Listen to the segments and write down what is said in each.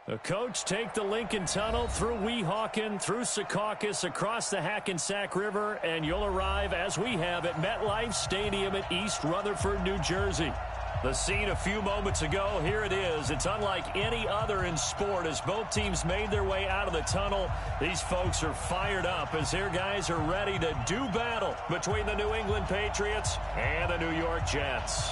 The coach take the Lincoln Tunnel through Weehawken, through Secaucus, across the Hackensack River, and you'll arrive, as we have, at MetLife Stadium in East Rutherford, New Jersey. The scene a few moments ago, here it is. It's unlike any other in sport as both teams made their way out of the tunnel. These folks are fired up as their guys are ready to do battle between the New England Patriots and the New York Jets.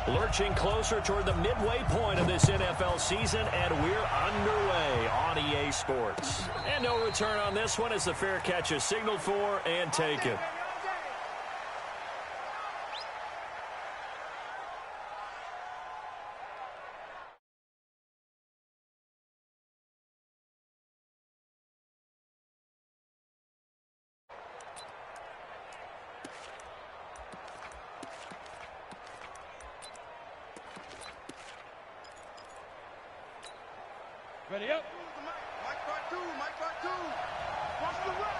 Lurching closer toward the midway point of this NFL season, and we're underway on EA Sports. And no return on this one as the fair catch is signaled for and taken. Ready up. Mike part two. Watch the run.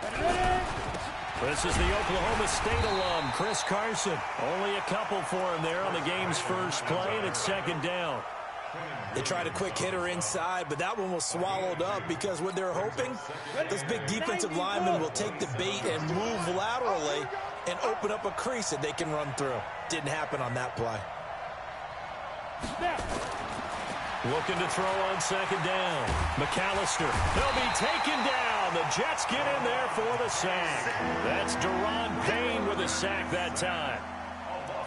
Ready. This is the Oklahoma State alum, Chris Carson. Only a couple for him there on the game's first play, and it's second down. They tried a quick hitter inside, but that one was swallowed up because what they're hoping, those big defensive linemen will take the bait and move laterally and open up a crease that they can run through. Didn't happen on that play. Looking to throw on second down. McAllister. They'll be taken down. The Jets get in there for the sack. That's Deron Payne with a sack that time.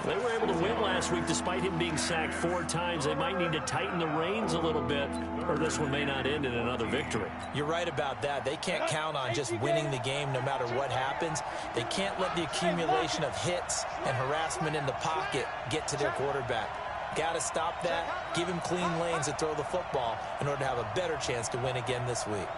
They were able to win last week despite him being sacked 4 times. They might need to tighten the reins a little bit, or this one may not end in another victory. You're right about that. They can't count on just winning the game no matter what happens. They can't let the accumulation of hits and harassment in the pocket get to their quarterback. Got to stop that, give him clean lanes to throw the football in order to have a better chance to win again this week.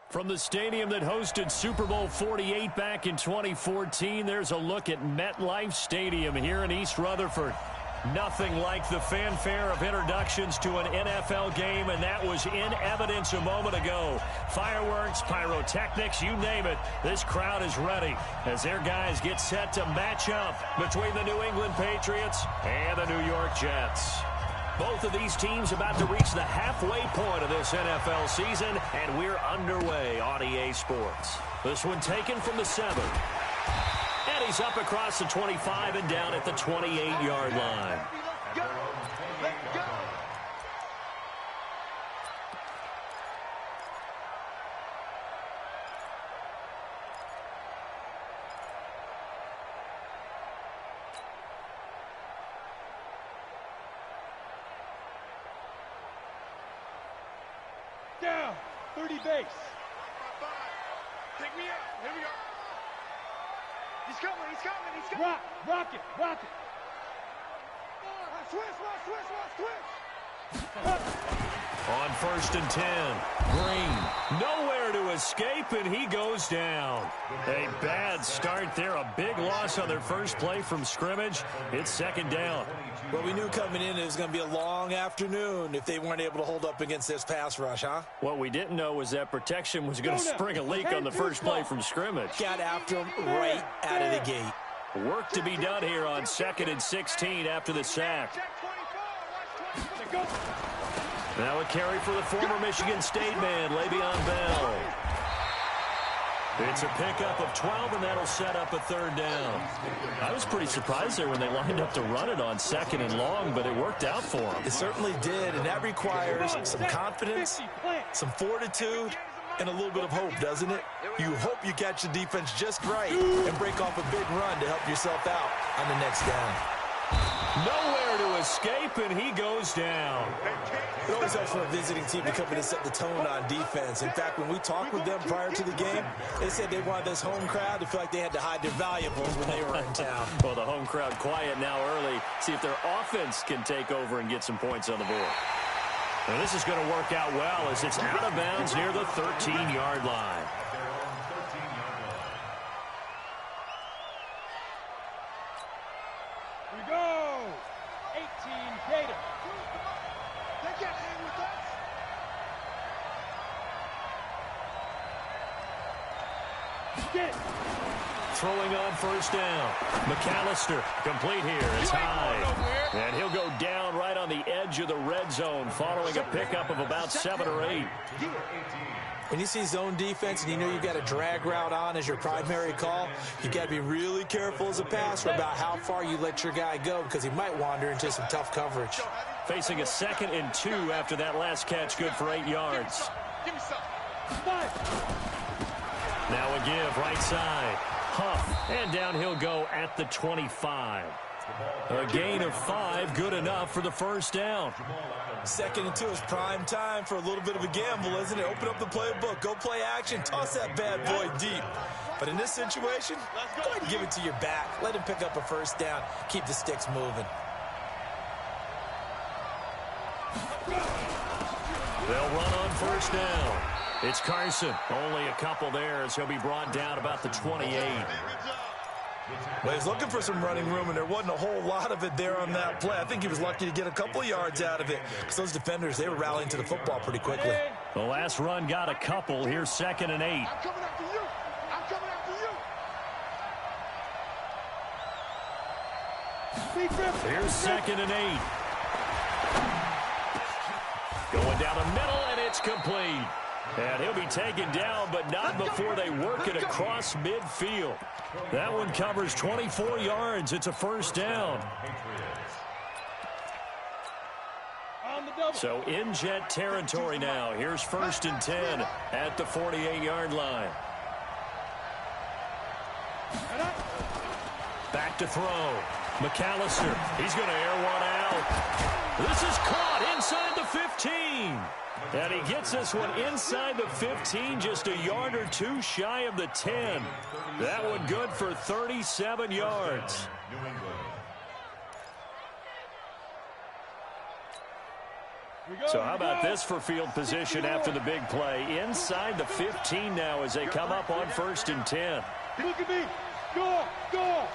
From the stadium that hosted Super Bowl 48 back in 2014, there's a look at MetLife Stadium here in East Rutherford. Nothing like the fanfare of introductions to an NFL game, and that was in evidence a moment ago. Fireworks, pyrotechnics, you name it, this crowd is ready as their guys get set to match up between the New England Patriots and the New York Jets. Both of these teams about to reach the halfway point of this NFL season, and we're underway on EA Sports. This one taken from the 7. And he's up across the 25 and down at the 28-yard line. Let's go. Let's go. Down, 30 base. Take me out. Here we go. He's coming, he's coming, he's coming. Rock it, rock it. Switch. On 1st and 10, Green, nowhere to escape, and he goes down. A bad start there, a big loss on their first play from scrimmage. It's 2nd down. Well, we knew coming in it was going to be a long afternoon if they weren't able to hold up against this pass rush, huh? What we didn't know was that protection was going to spring a leak on the first play from scrimmage. Got after him right out of the gate. Work to be done here on 2nd and 16 after the sack. Now a carry for the former Michigan State man, Le'Veon Bell. It's a pickup of 12, and that'll set up a 3rd down. I was pretty surprised there when they lined up to run it on 2nd and long, but it worked out for them. It certainly did, and that requires some confidence, some fortitude, and a little bit of hope, doesn't it? You hope you catch the defense just right and break off a big run to help yourself out on the next down. Nowhere to escape, and he goes down. It always helps for a visiting team to come in and set the tone on defense. In fact, when we talked with them prior to the game, they said they wanted this home crowd to feel like they had to hide their valuables when they were in town. Well, the home crowd quiet now early. See if their offense can take over and get some points on the board. And this is going to work out well as it's out of bounds near the 13-yard line. Here we go. 18 Gator. They can't hang with us. Get. Throwing on 1st down. McAllister complete here. It's high. And he'll go down right on the edge of the red zone following a pickup of about 7 or 8. When you see zone defense and you know you've got a drag route on as your primary call, you got to be really careful as a passer about how far you let your guy go because he might wander into some tough coverage. Facing a 2nd and 2 after that last catch, good for 8 yards. Give me some. Now a give, right side. Huff, and down he'll go at the 25. A gain of 5, good enough for the 1st down. 2nd and 2 is prime time for a little bit of a gamble, isn't it? Open up the playbook, go play action, toss that bad boy deep. But in this situation, go ahead and give it to your back. Let him pick up a 1st down, keep the sticks moving. They'll run on 1st down. It's Carson. Only a couple there as he'll be brought down about the 28. Well, he's looking for some running room, and there wasn't a whole lot of it there on that play. I think he was lucky to get a couple yards out of it because those defenders, they were rallying to the football pretty quickly. The last run got a couple. Here's 2nd and 8. I'm coming after you. I'm coming after you. Here's 2nd and 8. Going down the middle, and it's complete. And he'll be taken down, but not before they work it across midfield. That one covers 24 yards. It's a 1st down. So in Jet territory now. Here's 1st and 10 at the 48-yard line. Back to throw. McAllister. He's going to air one out. This is caught inside the 15. And he gets this one inside the 15, just a yard or 2 shy of the 10. That one good for 37 yards. So how about this for field position after the big play? Inside the 15 now as they come up on 1st and 10. Look at me. Go, go.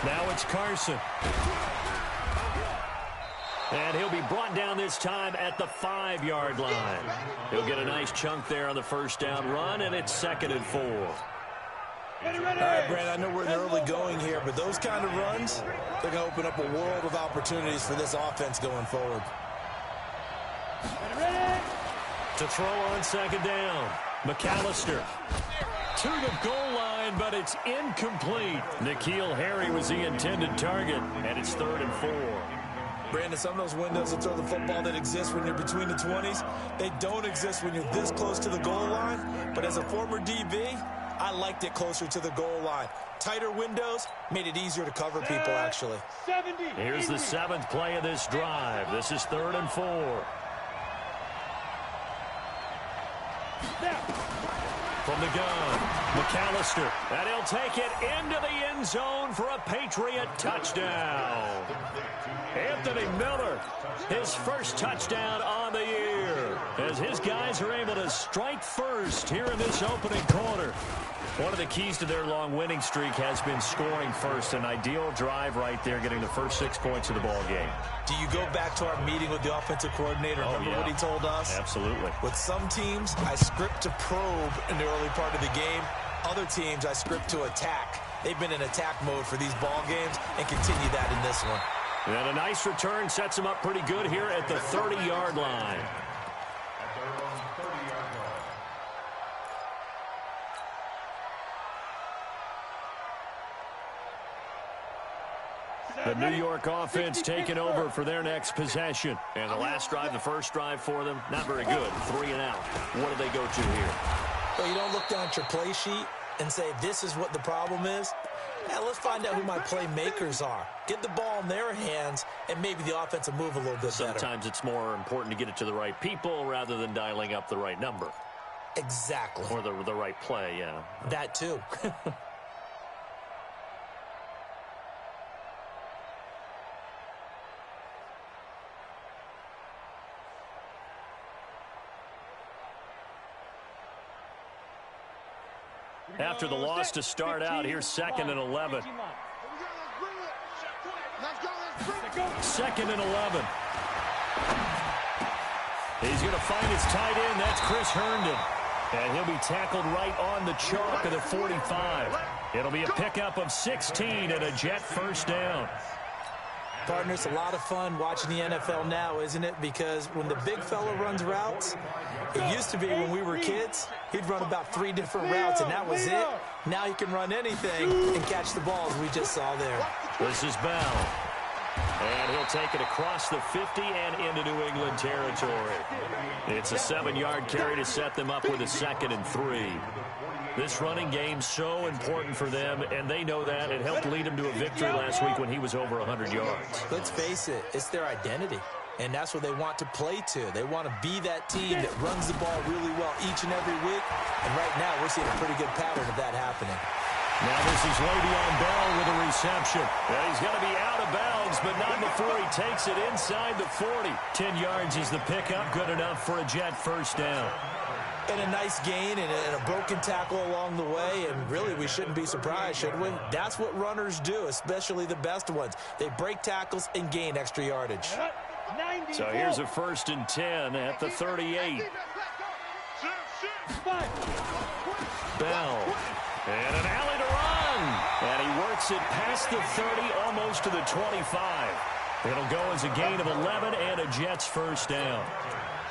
Now it's Carson. And he'll be brought down this time at the 5-yard line. He'll get a nice chunk there on the first down run, and it's 2nd and 4. All right, Brad, I know we're in the early going here, but those kind of runs, they're going to open up a world of opportunities for this offense going forward. To throw on 2nd down, McAllister. To the goal line, but it's incomplete. N'Keal Harry was the intended target, and it's 3rd and 4. Brandon, some of those windows to throw the football that exist when you're between the 20s, they don't exist when you're this close to the goal line. But as a former DB, I liked it closer to the goal line. Tighter windows made it easier to cover people, actually. Here's the 7th play of this drive. This is 3rd and 4. From the gun, McAllister, and he'll take it into the end zone for a Patriot touchdown. Anthony Miller, his first touchdown on the year, as his guys are able to strike first here in this opening quarter. One of the keys to their long winning streak has been scoring first. An ideal drive right there, getting the first 6 points of the ball game. Do you go back to our meeting with the offensive coordinator? Remember what he told us? Absolutely. With some teams, I script to probe in the early part of the game. Other teams, I script to attack. They've been in attack mode for these ball games and continue that in this one. And a nice return sets them up pretty good here at the 30-yard line. The New York offense taking over for their next possession. And the last drive, the first drive for them, not very good. 3 and out. What do they go to here? Well, you don't look down at your play sheet and say, this is what the problem is. Now, let's find out who my playmakers are. Get the ball in their hands, and maybe the offense will move a little bit better. Sometimes it's more important to get it to the right people rather than dialing up the right number. Exactly. Or the right play, yeah. That too. After the loss to start out, here's 2nd and 11. 2nd and 11. He's going to find his tight end. That's Chris Herndon. And he'll be tackled right on the chalk of the 45. It'll be a pickup of 16 and a Jet first down. Partner, it's a lot of fun watching the NFL now, isn't it? Because when the big fella runs routes, it used to be when we were kids, he'd run about 3 different routes, and that was it. Now he can run anything and catch the balls we just saw there. This is Bell. And he'll take it across the 50 and into New England territory. It's a 7-yard carry to set them up with a 2nd and 3. This running game so important for them, and they know that. It helped lead them to a victory last week when he was over 100 yards. Let's face it, it's their identity, and that's what they want to play to. They want to be that team that runs the ball really well each and every week, and right now we're seeing a pretty good pattern of that happening. Now this is Le'Veon Bell with a reception. And he's going to be out of bounds, but not before he takes it inside the 40. 10 yards is the pickup, good enough for a Jet first down. And a nice gain and a broken tackle along the way, and really we shouldn't be surprised, should we? That's what runners do, especially the best ones. They break tackles and gain extra yardage. So here's a 1st and 10 at the 38. Bell. And an alley to run. And he works it past the 30, almost to the 25. It'll go as a gain of 11 and a Jets first down.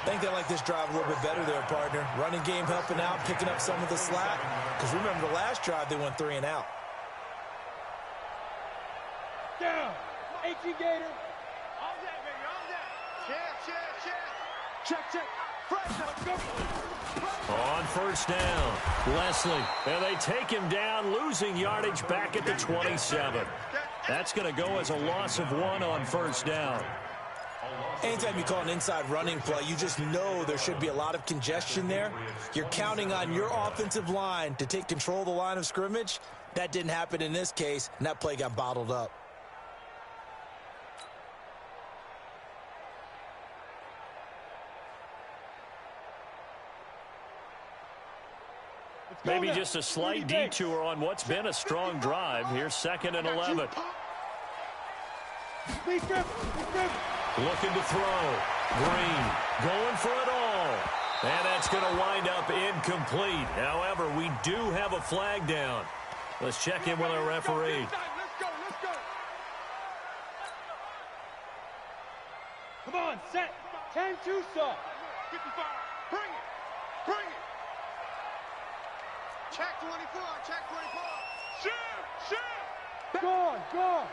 I think they like this drive a little bit better there, partner. Running game helping out, picking up some of the slack. Because remember the last drive, they went 3 and out. Down. 18 Gator. All that, baby, all that. Check. Fresh, let's go. On first down, Leslie. And they take him down, losing yardage back at the 27. That's going to go as a loss of 1 on first down. Anytime you call an inside running play, you just know there should be a lot of congestion there. You're counting on your offensive line to take control of the line of scrimmage. That didn't happen in this case, and that play got bottled up. Maybe just a slight detour on what's been a strong drive. Here's 2nd and 11. Looking to throw. Green going for it all. And that's going to wind up incomplete. However, we do have a flag down. Let's check in with our referee. Let's go. Come on, set. 10-2, sir. 55. Bring it. Check 24. Shoot. Go.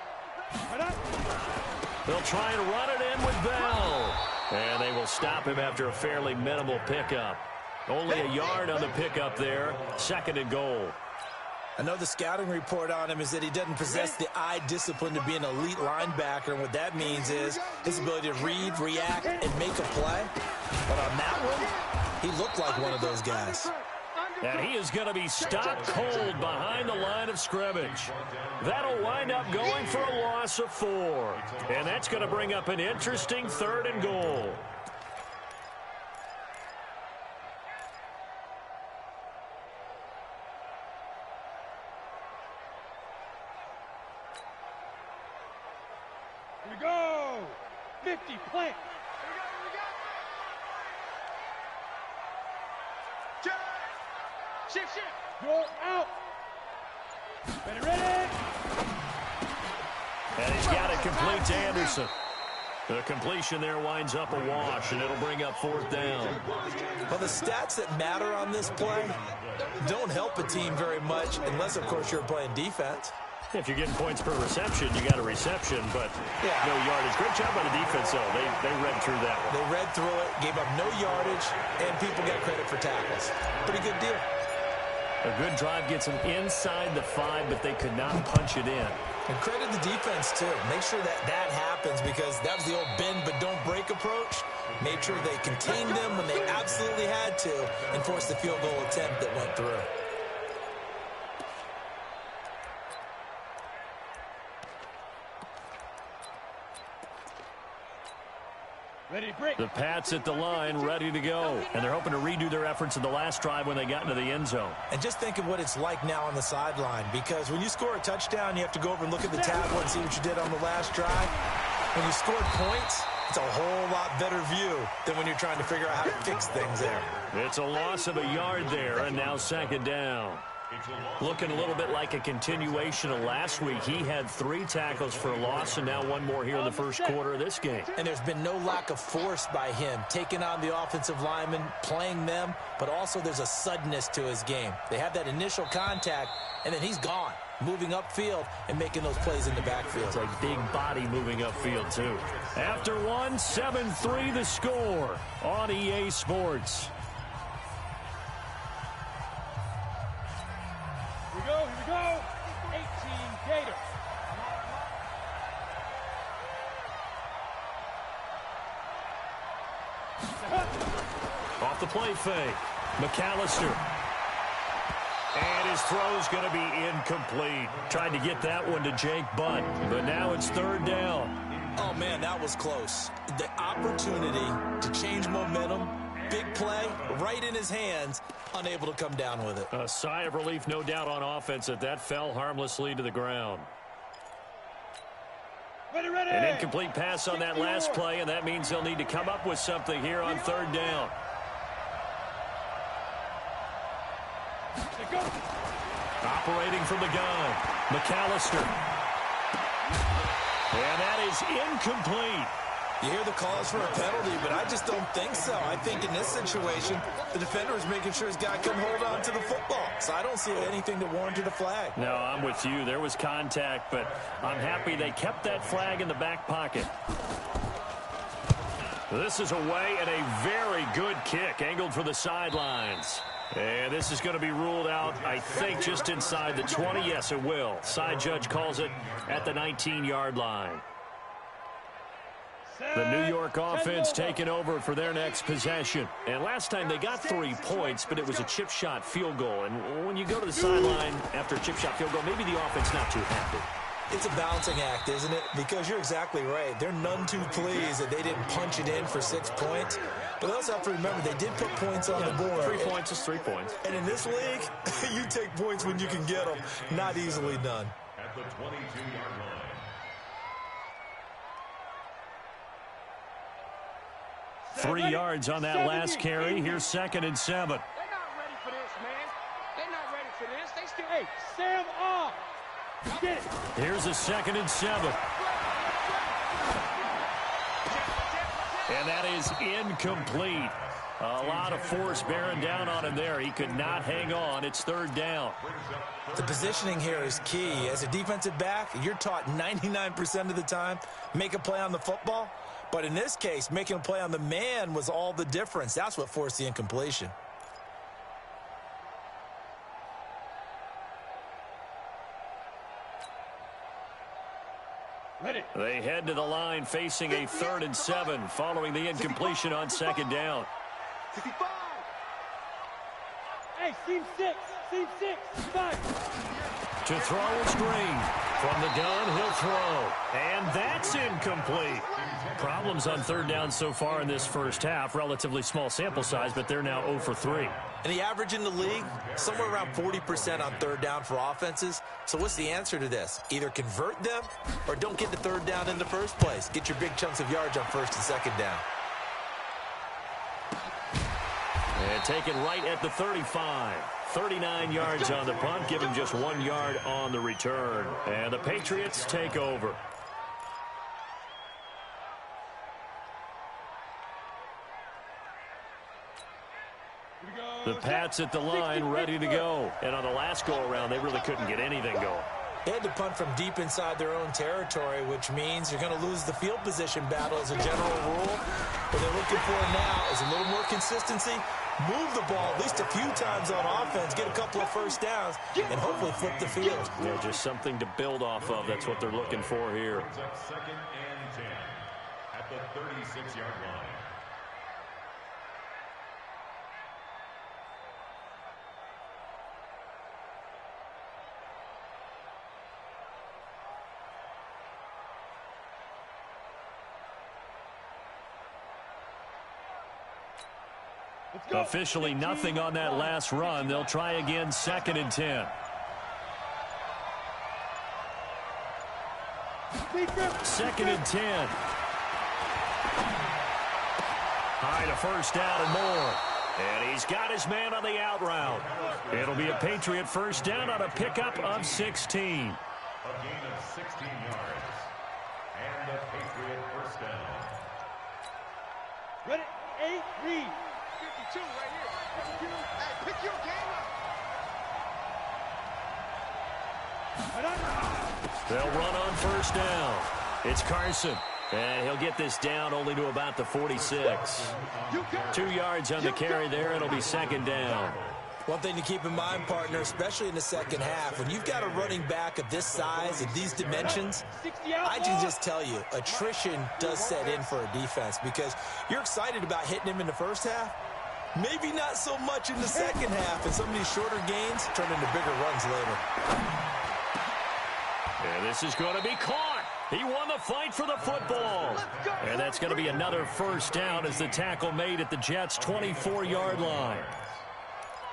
They'll try and run it in with Bell. And they will stop him after a fairly minimal pickup. Only a yard on the pickup there. 2nd and goal. I know the scouting report on him is that he doesn't possess the eye discipline to be an elite linebacker. And what that means is his ability to read, react, and make a play. But on that one, he looked like one of those guys. And he is going to be stopped cold behind the line of scrimmage. That'll wind up going for a loss of 4. And that's going to bring up an interesting 3rd and goal. Here we go. 50, plant. Shift. Go out. Ready. And he's got it complete to Anderson. The completion there winds up a wash, and it'll bring up 4th down. Well, the stats that matter on this play don't help a team very much unless, of course, you're playing defense. If you're getting points per reception, you got a reception, but no yardage. Great job by the defense, though. They read through that one. They read through it, gave up no yardage, and people got credit for tackles. Pretty good deal. A good drive gets them inside the 5, but they could not punch it in. And credit the defense, too. Make sure that happens because that was the old bend but don't break approach. Made sure they contained them when they absolutely had to and forced the field goal attempt that went through. Ready to break. The Pats at the line, ready to go. And they're hoping to redo their efforts in the last drive when they got into the end zone. And just think of what it's like now on the sideline, because when you score a touchdown, you have to go over and look at the tablet and see what you did on the last drive. When you scored points, it's a whole lot better view than when you're trying to figure out how to fix things there. It's a loss of a yard there, and now 2nd down. Looking a little bit like a continuation of last week. He had 3 tackles for a loss, and now 1 more here in the first quarter of this game. And there's been no lack of force by him, taking on the offensive linemen, playing them, but also there's a suddenness to his game. They have that initial contact, and then he's gone, moving upfield and making those plays in the backfield. It's a big body moving upfield, too. After 1, 7-3 the score on EA Sports. Here we go. 18 Gators. Off the play fake. McAllister. And his throw's going to be incomplete. Tried to get that one to Jake Butt, but now it's 3rd down. Oh, man, that was close. The opportunity to change momentum, big play, right in his hands, unable to come down with it. A sigh of relief, no doubt, on offense that fell harmlessly to the ground. Ready. An incomplete pass on that last play, and that means they'll need to come up with something here on 3rd down. Operating from the gun, McAllister. And that is incomplete. You hear the calls for a penalty, but I just don't think so. I think in this situation, the defender is making sure his guy can hold on to the football. So I don't see anything to warrant a flag. No, I'm with you. There was contact, but I'm happy they kept that flag in the back pocket. This is away and a very good kick, angled for the sidelines. And this is going to be ruled out, I think, just inside the 20. Yes, it will. Side judge calls it at the 19-yard line. The New York offense taking over for their next possession. And last time they got 3 points, but it was a chip shot field goal. And when you go to the sideline after a chip shot field goal, maybe the offense not too happy. It's a balancing act, isn't it? Because you're exactly right. They're none too pleased that they didn't punch it in for 6 points. But they also have to remember they did put points on the board. 3 points is 3 points. And in this league, you take points when you can get them. Not easily done. At the 22-yard line. 3 yards on that last carry. Here's 2nd and 7. They're not ready for this, man. They're not ready for this. They still... Hey, Sam off. Get it. Here's a 2nd and 7. And that is incomplete. A lot of force bearing down on him there. He could not hang on. It's 3rd down. The positioning here is key. As a defensive back, you're taught 99% of the time, make a play on the football. But in this case, making a play on the man was all the difference. That's what forced the incompletion. Ready. They head to the line facing a 3rd and 7 following the incompletion on 2nd down. 65. Hey, seam 6. Seam 6. 5. To throw is Green. From the gun, he'll throw. And that's incomplete. Problems on 3rd down so far in this first half. Relatively small sample size, but they're now 0 for 3. And the average in the league, somewhere around 40% on 3rd down for offenses. So what's the answer to this? Either convert them or don't get the 3rd down in the first place. Get your big chunks of yards on 1st and 2nd down. And taken right at the 35. 39 yards on the punt, give him just 1 yard on the return. And the Patriots take over. The Pats at the line, ready to go. And on the last go-around, they really couldn't get anything going. They had to punt from deep inside their own territory, which means you're going to lose the field position battle as a general rule. What they're looking for now is a little more consistency, move the ball at least a few times on offense, get a couple of first downs, and hopefully flip the field. Yeah, just something to build off of. That's what they're looking for here. 2nd and 10 at the 36-yard line. Officially nothing on that last run. They'll try again, 2nd and 10. 2nd and 10. High to 1st down and more. And he's got his man on the out route. It'll be a Patriot 1st down on a pickup of 16. A gain of 16 yards. And the Patriot 1st down. Ready. 8, read. 52 right here. Hey, pick your game up. They'll run on 1st down. It's Carson. And he'll get this down only to about the 46. 2 yards on the carry there. It'll be 2nd down. One thing to keep in mind, partner, especially in the second half, when you've got a running back of this size and these dimensions, I can just tell you, attrition does set in for a defense because you're excited about hitting him in the first half. Maybe not so much in the second half, and some of these shorter gains turn into bigger runs later. And this is going to be caught. He won the fight for the football. And that's going to be another 1st down as the tackle made at the Jets' 24-yard line.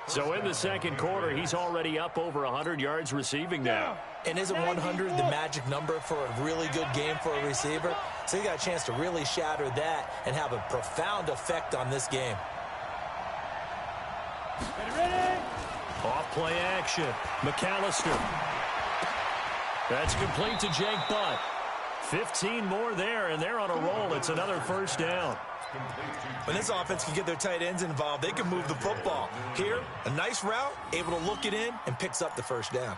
So in the second quarter, he's already up over 100 yards receiving now. And isn't 100 the magic number for a really good game for a receiver? So he got a chance to really shatter that and have a profound effect on this game. Ready. Off play action. McAllister. That's complete to Jake Butt. 15 more there, and they're on a roll. It's another 1st down. When this offense can get their tight ends involved, they can move the football. Here, a nice route, able to look it in, and picks up the 1st down.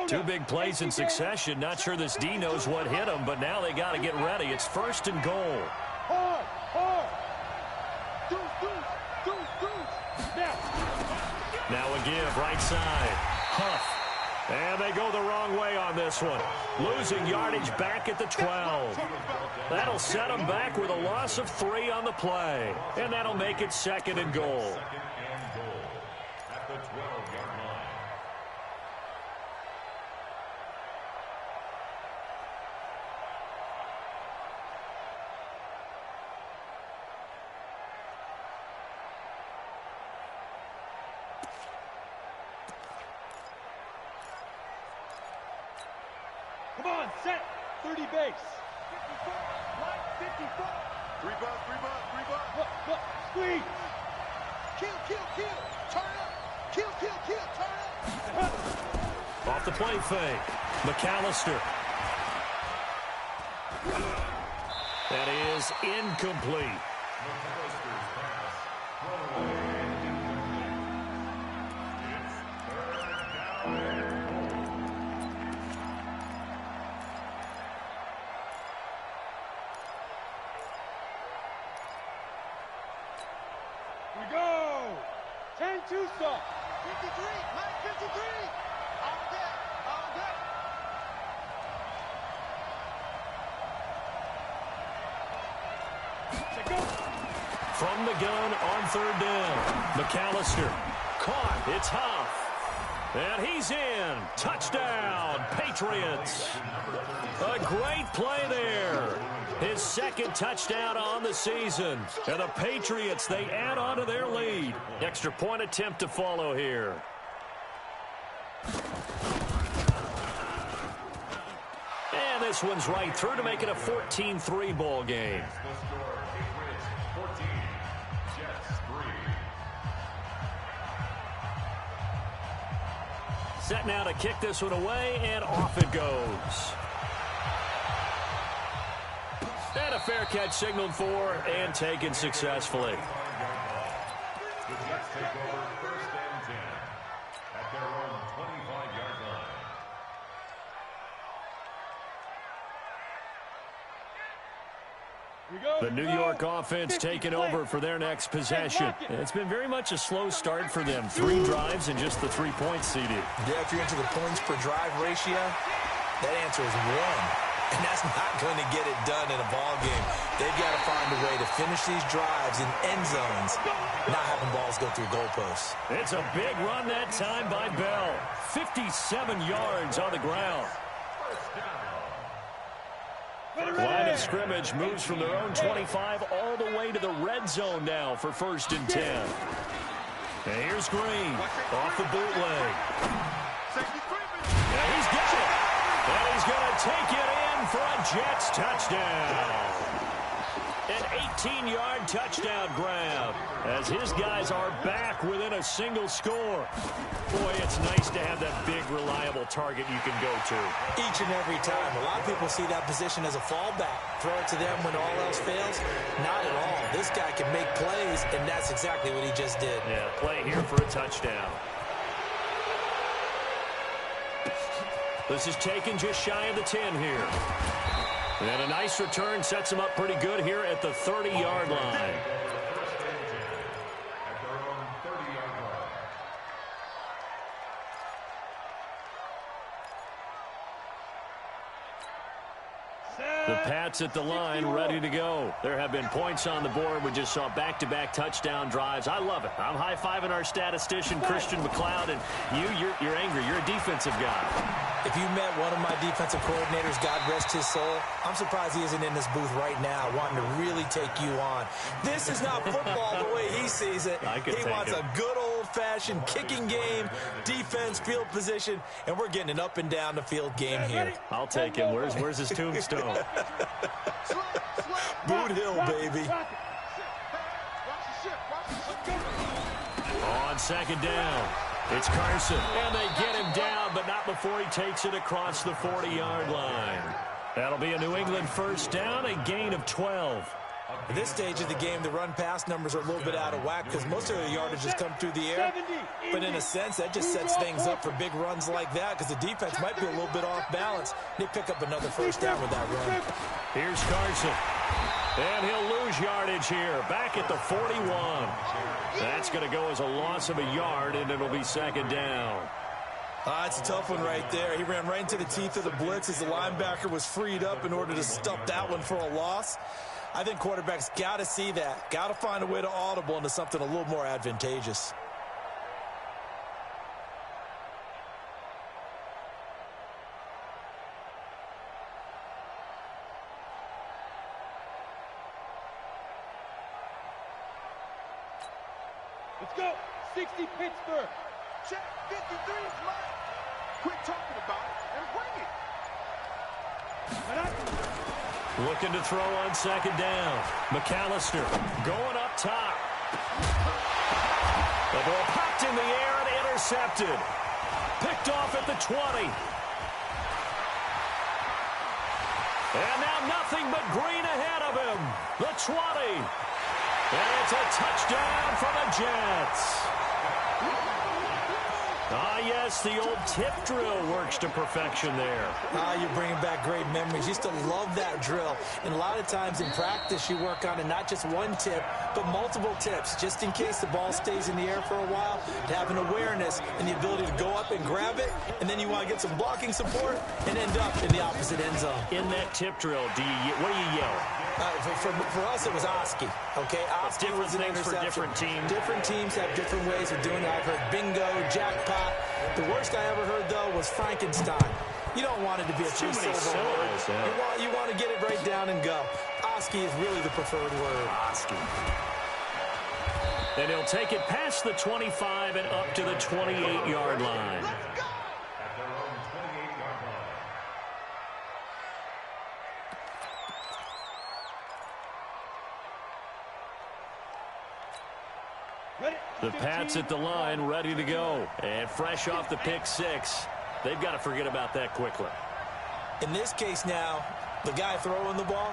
Two big plays in succession. Not sure this D knows what hit him, but now they got to get ready. It's 1st and goal. Hard. Deuce. Now. Now a give, right side. tough. And they go the wrong way on this one. Losing yardage back at the 12. That'll set them back with a loss of 3 on the play. And that'll make it 2nd and goal. Second and goal at the 12-yard line. Come on, set. 30 base. 54, line 54. 3 bucks, 3 bucks, 3 bucks. Look, squeeze. Kill, turn up. Kill, turn up. Off the play fake. McAllister. That is incomplete. McAllister's pass. Thrown away and incomplete. It's 3rd down and goal. We go. 10-2 stop. 53, line 53. All day, all day. Check out. From the gun on 3rd down. McAllister. Caught. It's Huff. And he's in. Touchdown, Patriots. A great play there. His 2nd touchdown on the season. And the Patriots, they add on to their lead. Extra point attempt to follow here. And this one's right through to make it a 14-3 ball game. The score, Patriots 14, Jets 3. Set now to kick this one away, and off it goes. And a fair catch signaled for and taken successfully. The Jets take over 1st and 10 at their own 25-yard line. We go. The New York offense taking over for their next possession. It's been very much a slow start for them. 3 drives and just the 3 points seeded. Yeah, if you're into the points per drive ratio, that answer is 1. And that's not going to get it done in a ball game. They've got to find a way to finish these drives in end zones, not having balls go through goalposts. It's a big run that time by Bell. 57 yards on the ground. Line of scrimmage moves from their own 25 all the way to the red zone now for 1st and 10. And here's Green off the bootleg. And he's got it. And he's going to take it in for a Jets touchdown. An 18-yard touchdown grab as his guys are back within a single score. Boy, it's nice to have that big, reliable target you can go to. Each and every time. A lot of people see that position as a fallback. Throw it to them when all else fails. Not at all. This guy can make plays, and that's exactly what he just did. Yeah, play here for a touchdown. This is taken just shy of the 10 here. And a nice return sets him up pretty good here at the 30-yard line. The Pats at the line, ready to go. There have been points on the board. We just saw back-to-back touchdown drives. I love it. I'm high-fiving our statistician, Christian McLeod, and you're angry. You're a defensive guy. If you met one of my defensive coordinators, God rest his soul, I'm surprised he isn't in this booth right now wanting to really take you on. This is not football the way he sees it. He wants a good old-fashioned kicking game, defense, field position, and we're getting an up-and-down-the-field game here. I'll take him. Where's his tombstone? Boot Hill, baby. On 2nd down, it's Carson. And they get him down, but not before he takes it across the 40-yard line. That'll be a New England 1st down, a gain of 12. At this stage of the game, the run-pass numbers are a little bit out of whack because most of the yardage has come through the air. But in a sense, that just sets things up for big runs like that because the defense might be a little bit off balance. They pick up another 1st down with that run. Here's Carson. And he'll lose yardage here, back at the 41. That's going to go as a loss of a yard, and it'll be 2nd down. It's a tough one right there. He ran right into the teeth of the blitz as the linebacker was freed up in order to stuff that one for a loss. I think quarterbacks got to see that. Got to find a way to audible into something a little more advantageous. Let's go. 60 Pittsburgh. Check 53 is mine. Quit talking about it and bring it. Looking to throw on second down. McAllister going up top. The ball popped in the air and intercepted. Picked off at the 20. And now nothing but green ahead of him. The 20. And it's a touchdown for the Jets. Yes, the old tip drill works to perfection there. You're bringing back great memories. Used to love that drill. And a lot of times in practice, you work on it, not just one tip, but multiple tips, just in case the ball stays in the air for a while, to have an awareness and the ability to go up and grab it, and then you want to get some blocking support and end up in the opposite end zone. In that tip drill, what do you yell? For us, it was Oski. Okay, Oski was an interception. For different teams. Different teams have different ways of doing it. I've heard bingo, jackpot. The worst I ever heard, though, was Frankenstein. You don't want it to be a two-syllable word. You want to get it right down and go. Oski is really the preferred word. Oski. And he'll take it past the 25 and up to the 28-yard line. At their own 28-yard line. The Pats at the line, ready to go. And fresh off the pick six. They've got to forget about that quickly. In this case now, the guy throwing the ball,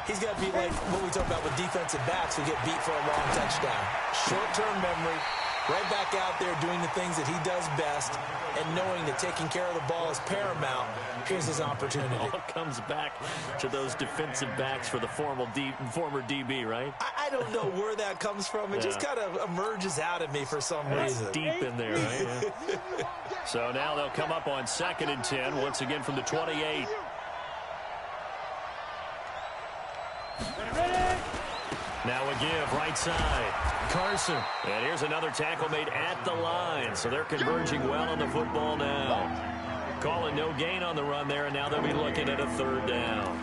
he's got to be like what we talk about with defensive backs who get beat for a long touchdown. Short-term memory, right back out there doing the things that he does best, and knowing that taking care of the ball is paramount. Here's his opportunity. It all comes back to those defensive backs for the former DB, right? I don't know where that comes from. It just kind of emerges out of me for some reason. Deep in there, right? Yeah. So now they'll come up on 2nd and 10, once again from the 28. Now a give, right side. Carson. And here's another tackle made at the line. So they're converging well on the football now. Calling no gain on the run there, and now they'll be looking at a 3rd down.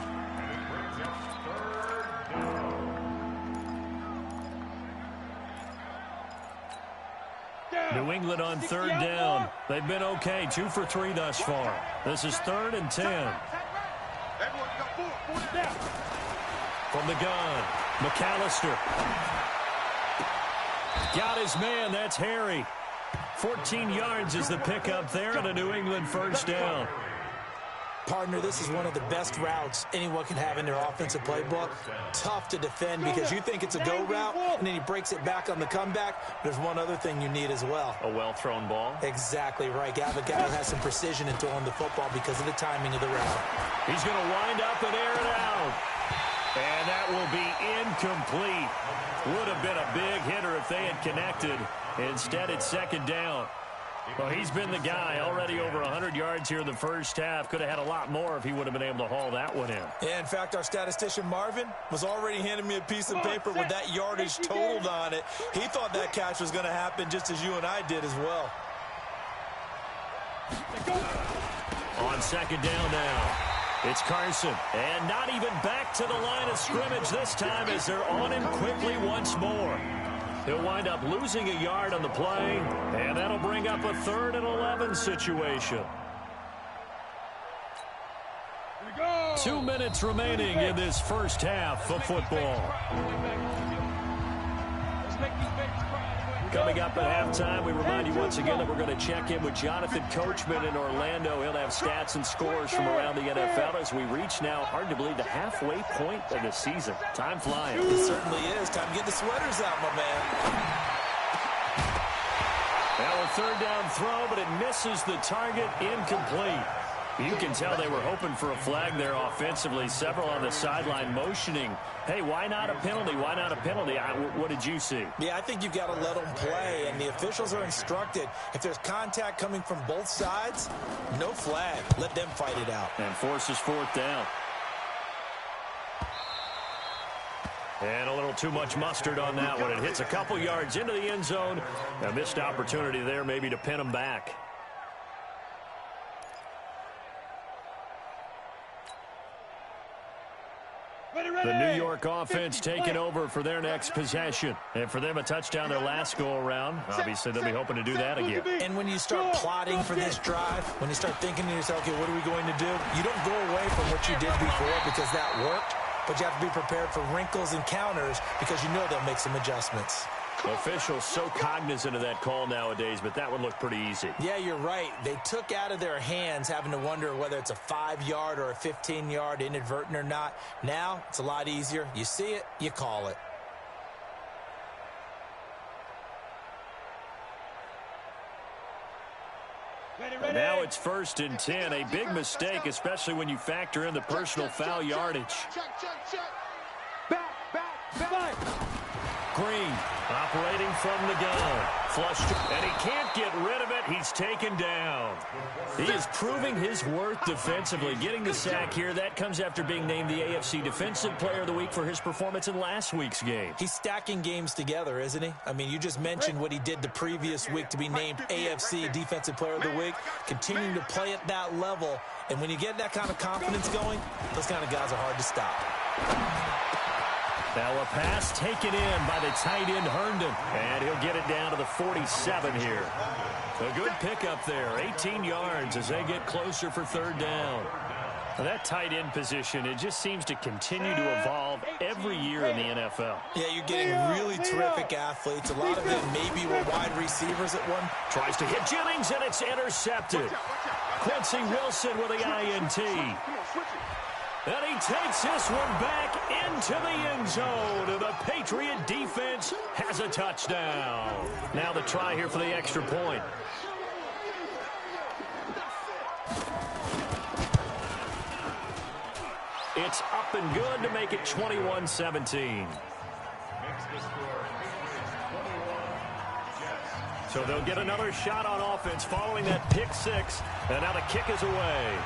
New England on 3rd down. They've been okay, 2 for 3 thus far. This is 3rd and 10. From the gun, McAllister. Got his man, that's Harry. 14 yards is the pickup there, and a New England 1st down. Partner, this is one of the best routes anyone can have in their offensive playbook. Tough to defend because you think it's a go route, and then he breaks it back on the comeback. There's one other thing you need as well. A well-thrown ball. Exactly right. You have a guy who has some precision in throwing the football because of the timing of the route. He's going to wind up and air it out. And that will be incomplete. Would have been a big hitter if they had connected. Instead, it's 2nd down. Well, he's been the guy. Already over 100 yards here in the first half. Could have had a lot more if he would have been able to haul that one in. Yeah, in fact, our statistician Marvin was already handing me a piece of paper with that yardage totaled on it. He thought that catch was going to happen just as you and I did as well. On 2nd down now. It's Carson, and not even back to the line of scrimmage this time as they're on him quickly once more. He'll wind up losing a yard on the play, and that'll bring up a 3rd and 11 situation. 2 minutes remaining in this first half of football. Coming up at halftime, we remind you once again that we're going to check in with Jonathan Coachman in Orlando. He'll have stats and scores from around the NFL as we reach now, hard to believe, the halfway point of the season. Time flying. It certainly is. Time to get the sweaters out, my man. Now a 3rd down throw, but it misses the target, incomplete. You can tell they were hoping for a flag there offensively. Several on the sideline motioning, hey, why not a penalty? Why not a penalty? What did you see? Yeah, I think you've got to let them play, and the officials are instructed. If there's contact coming from both sides, no flag. Let them fight it out. And forces fourth down. And a little too much mustard on that one. It hits a couple yards into the end zone. A missed opportunity there maybe to pin them back. The New York offense taking over for their next possession. And for them, a touchdown their last go-around. Obviously, they'll be hoping to do that again. And when you start plotting for this drive, when you start thinking to yourself, okay, what are we going to do? You don't go away from what you did before because that worked, but you have to be prepared for wrinkles and counters because you know they'll make some adjustments. Officials so cognizant of that call nowadays, but that one looked pretty easy. Yeah, you're right. They took out of their hands having to wonder whether it's a 5-yard or a 15-yard inadvertent or not. Now, it's a lot easier. You see it, you call it. Now it's 1st and 10. A big mistake, especially when you factor in the personal foul yardage. Back. Green operating from the gun. Flushed, and he can't get rid of it. He's taken down. He is proving his worth defensively. Getting the sack here, that comes after being named the AFC Defensive Player of the Week for his performance in last week's game. He's stacking games together, isn't he? I mean, you just mentioned what he did the previous week to be named AFC Defensive Player of the Week. Continuing to play at that level, and when you get that kind of confidence going, those kind of guys are hard to stop. Now a pass taken in by the tight end Herndon, and he'll get it down to the 47 here. A good pickup there, 18 yards as they get closer for 3rd down. Now that tight end position, it just seems to continue to evolve every year in the NFL. Yeah, you're getting really terrific athletes. A lot of them maybe were wide receivers at one. Tries to hit Jennings, and it's intercepted. Quincy Wilson with the INT. And he takes this one back into the end zone. And the Patriot defense has a touchdown. Now the try here for the extra point. It's up and good to make it 21-17. So they'll get another shot on offense following that pick six. And now the kick is away.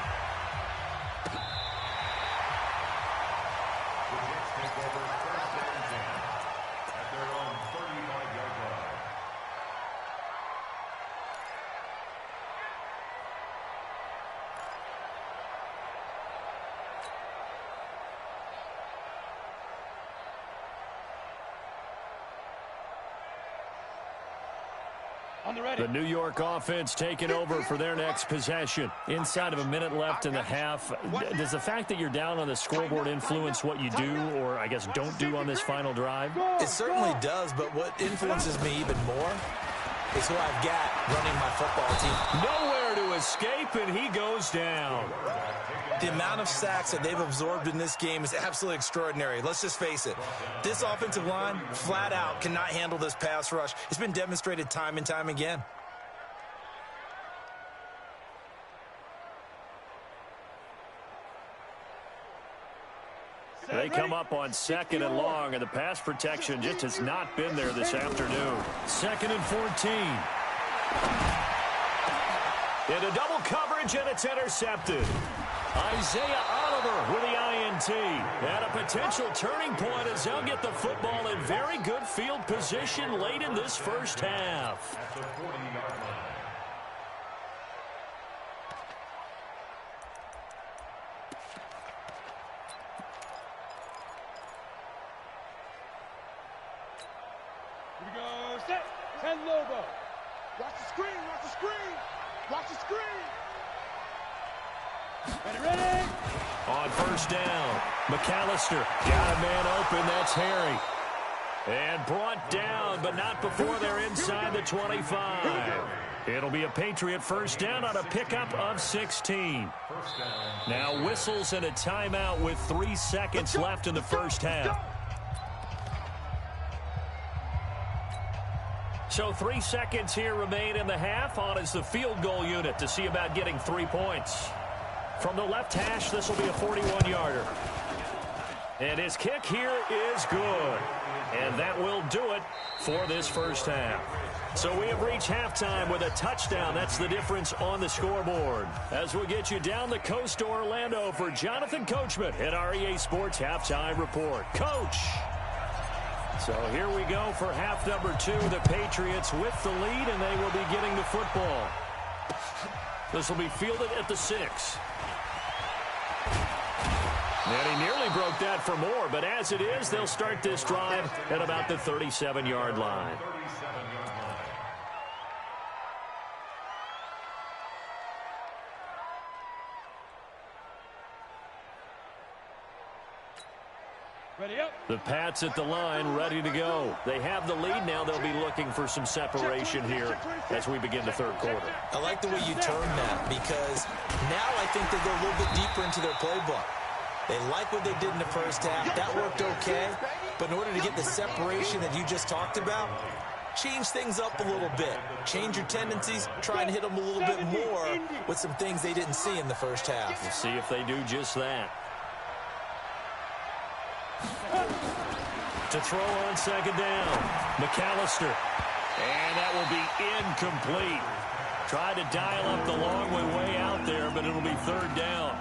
The New York offense taking over for their next possession. Inside of a minute left in the half. Does the fact that you're down on the scoreboard influence what you do, or I guess don't do on this final drive? It certainly does, but what influences me even more is who I've got running my football team. Nowhere to escape, and he goes down. The amount of sacks that they've absorbed in this game is absolutely extraordinary. Let's just face it. This offensive line, flat out, cannot handle this pass rush. It's been demonstrated time and time again. They come up on 2nd and long, and the pass protection just has not been there this afternoon. 2nd and 14. Into double coverage, and it's intercepted. Isaiah Oliver with the INT. And a potential turning point as they'll get the football in very good field position late in this first half. At the 40-yard line. Here we go, set, 10 Lobo. Watch the screen, watch the screen. Watch the screen. Ready? On 1st down, McAllister got a man open. That's Harry. And brought down, but not before they're inside the 25. It'll be a Patriot 1st down on a pickup of 16. Now whistles and a timeout with 3 seconds left in the first half. So 3 seconds here remain in the half. On is the field goal unit to see about getting 3 points. From the left hash, this will be a 41-yarder. And his kick here is good. And that will do it for this first half. So we have reached halftime with a touchdown. That's the difference on the scoreboard. As we get you down the coast to Orlando for Jonathan Coachman at our EA Sports Halftime Report. Coach! So here we go for half number 2. The Patriots with the lead, and they will be getting the football. This will be fielded at the 6. And he nearly broke that for more, but as it is, they'll start this drive at about the 37-yard line. Ready up. The Pats at the line, ready to go. They have the lead now. They'll be looking for some separation here as we begin the third quarter. I like the way you term that because now I think they go a little bit deeper into their playbook. They like what they did in the first half. That worked okay. But in order to get the separation that you just talked about, change things up a little bit. Change your tendencies. Try and hit them a little bit more with some things they didn't see in the first half. We'll see if they do just that. To throw on second down, McAllister. And that will be incomplete. Tried to dial up the long way out there, but it'll be third down.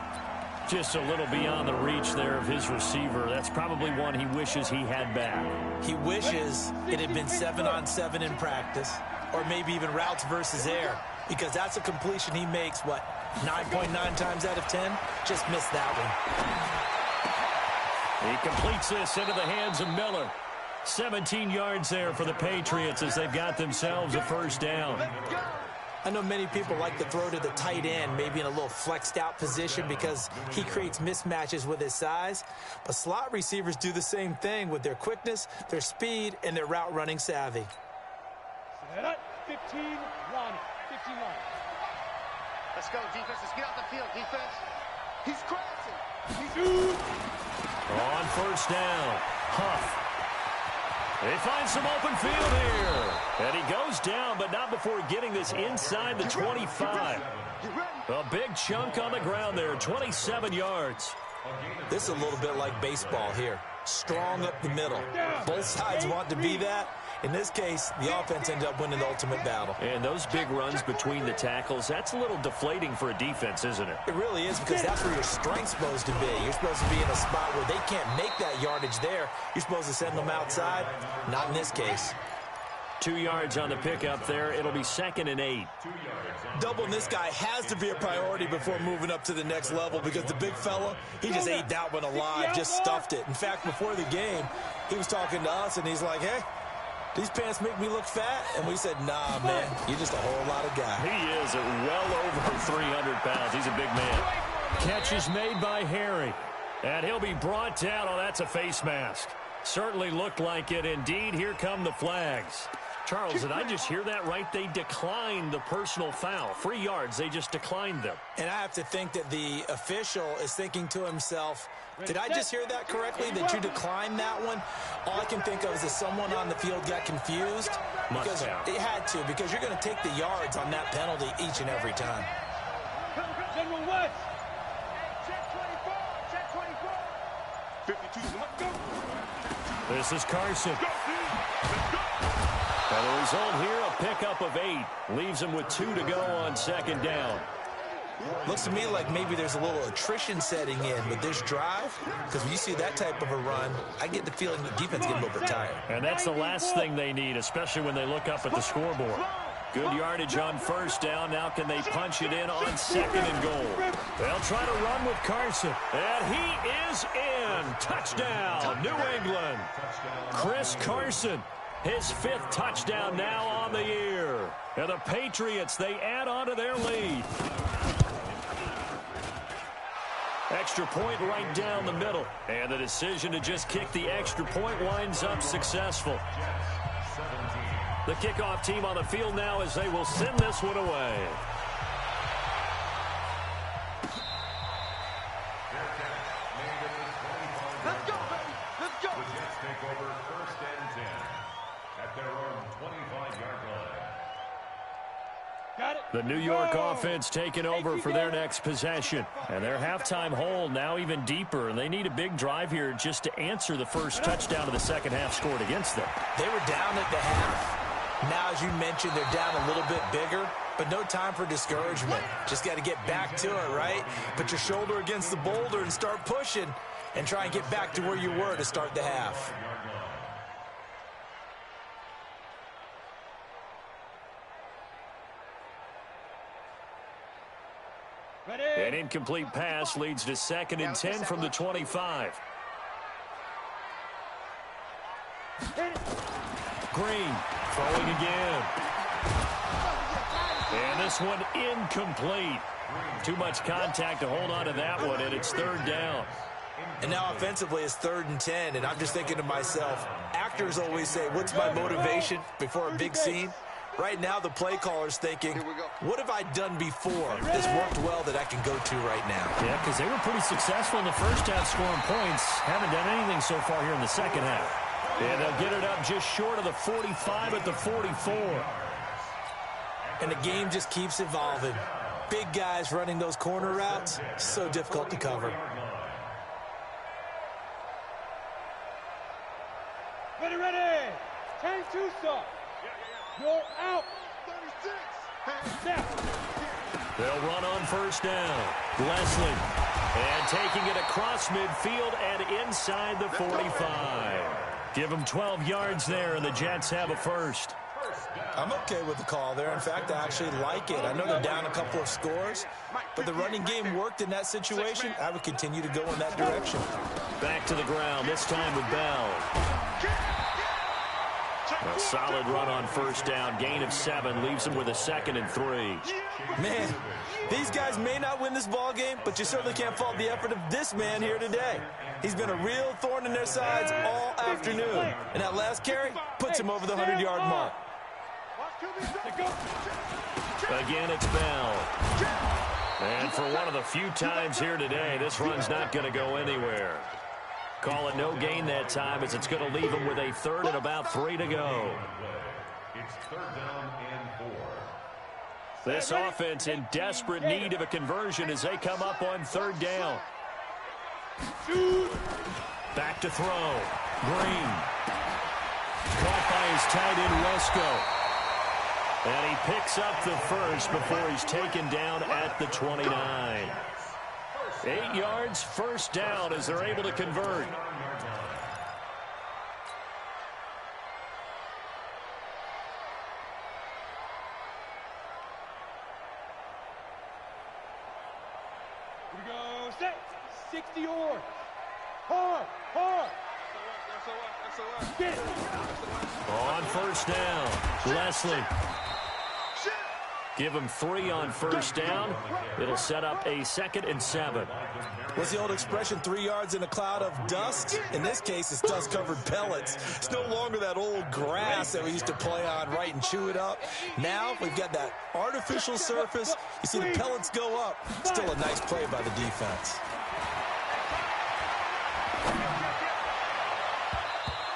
Just a little beyond the reach there of his receiver. That's probably one he wishes he had back. He wishes it had been 7-on-7 in practice, or maybe even routes versus air, because that's a completion he makes, 9.9 times out of 10? Just missed that one. He completes this into the hands of Miller. 17 yards there for the Patriots as they've got themselves a first down. I know many people like to throw to the tight end, maybe in a little flexed out position because he creates mismatches with his size. But slot receivers do the same thing with their quickness, their speed, and their route running savvy. 15 line. 15 line. Let's go, defense. Let's get out the field, defense. He's crossing. On first down, Huff. They find some open field here. And he goes down, but not before getting this inside the 25. A big chunk on the ground there, 27 yards. This is a little bit like baseball here. Strong up the middle. Both sides want to be that. In this case, the offense ended up winning the ultimate battle. And those big runs between the tackles, that's a little deflating for a defense, isn't it? It really is, because that's where your strength's supposed to be. You're supposed to be in a spot where they can't make that yardage there. You're supposed to send them outside. Not in this case. 2 yards on the pickup there. It'll be 2nd and 8. Doubling this guy has to be a priority before moving up to the next level, because the big fella, he just ate that one alive, just stuffed it. In fact, before the game, he was talking to us, and he's like, hey, these pants make me look fat? And we said, nah, man, you're just a whole lot of guy. He is at well over 300 pounds. He's a big man. Catch is made by Harry. And he'll be brought down. Oh, that's a face mask. Certainly looked like it. Indeed, here come the flags. Charles, did I just hear that right? They declined the personal foul. 3 yards, they just declined them. And I have to think that the official is thinking to himself, did I just hear that correctly, that you declined that one? All I can think of is that someone on the field got confused. Because it had to, because you're going to take the yards on that penalty each and every time. General West. Check 24. Check 24. 52. Let's go. This is Carson. And the result here, a pickup of 8. Leaves him with 2 to go on second down. Looks to me like maybe there's a little attrition setting in with this drive, because when you see that type of a run, I get the feeling the defense getting a little bit tired. And that's the last thing they need, especially when they look up at the scoreboard. Good yardage on first down. Now can they punch it in on 2nd and goal? They'll try to run with Carson. And he is in. Touchdown, New England. Chris Carson, his 5th touchdown now on the year. And the Patriots, they add on to their lead. Extra point right down the middle. And the decision to just kick the extra point winds up successful. The kickoff team on the field now as they will send this one away. Let's go, baby. Let's go. The Jets take over 1st and 10 at their own 25-yard line. The New York offense taking over for their next possession. And their halftime hole now even deeper. And they need a big drive here just to answer the first touchdown of the second half scored against them. They were down at the half. Now, as you mentioned, they're down a little bit bigger. But no time for discouragement. Just got to get back to it, right? Put your shoulder against the boulder and start pushing. And try and get back to where you were to start the half. An incomplete pass leads to 2nd and 10 from the 25. Green throwing again. And this one incomplete. Too much contact to hold on to that one, and it's 3rd down. And now offensively it's 3rd and 10, and I'm just thinking to myself, actors always say, what's my motivation before a big scene? Right now the play caller's thinking, what have I done before that's worked well that I can go to right now? Yeah, because they were pretty successful in the first half scoring points. Haven't done anything so far here in the second half. And they'll get it up just short of the 45 at the 44. And the game just keeps evolving. Big guys running those corner routes, so difficult to cover. Ready. Change to stop. You're out. 36. They'll run on first down. Leslie. And taking it across midfield and inside the 45. Give them 12 yards there, and the Jets have a first. I'm okay with the call there. In fact, I actually like it. I know they're down a couple of scores, but the running game worked in that situation. I would continue to go in that direction. Back to the ground, this time with Bell. A solid run on first down. Gain of 7 leaves them with a 2nd and 3. Man, these guys may not win this ball game, but you certainly can't fault the effort of this man here today. He's been a real thorn in their sides all afternoon. And that last carry puts him over the 100-yard mark. Again, it's Bell. And for one of the few times here today, this run's not going to go anywhere. Call it no gain that time, as it's going to leave them with a 3rd and about 3 to go. It's 3rd down and 4. This offense in desperate need of a conversion as they come up on 3rd down. Back to throw. Green. Caught by his tight end, Wesco. And he picks up the first before he's taken down at the 29. 8 yards, first down as they're able to convert. Here we go. Set. 60 yards. Hard. Get it. On first down, Leslie. Give him 3 on first down. It'll set up a 2nd and 7. What's the old expression, 3 yards in a cloud of dust? In this case, it's dust-covered pellets. It's no longer that old grass that we used to play on, right, and chew it up. Now we've got that artificial surface. You see the pellets go up. Still a nice play by the defense.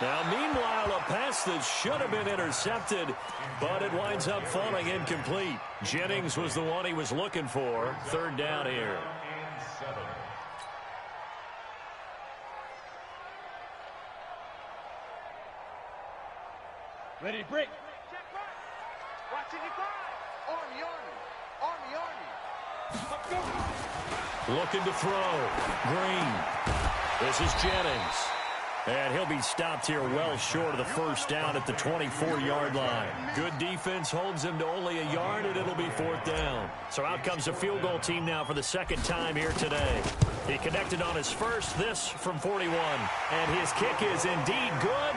Now, meanwhile, a pass that should have been intercepted, but it winds up falling incomplete. Jennings was the one he was looking for. 3rd down here. Ready, break. Looking to throw. Green. This is Jennings. And he'll be stopped here well short of the first down at the 24-yard line. Good defense holds him to only a yard, and it'll be 4th down. So out comes the field goal team now for the 2nd time here today. He connected on his first, this from 41. And his kick is indeed good.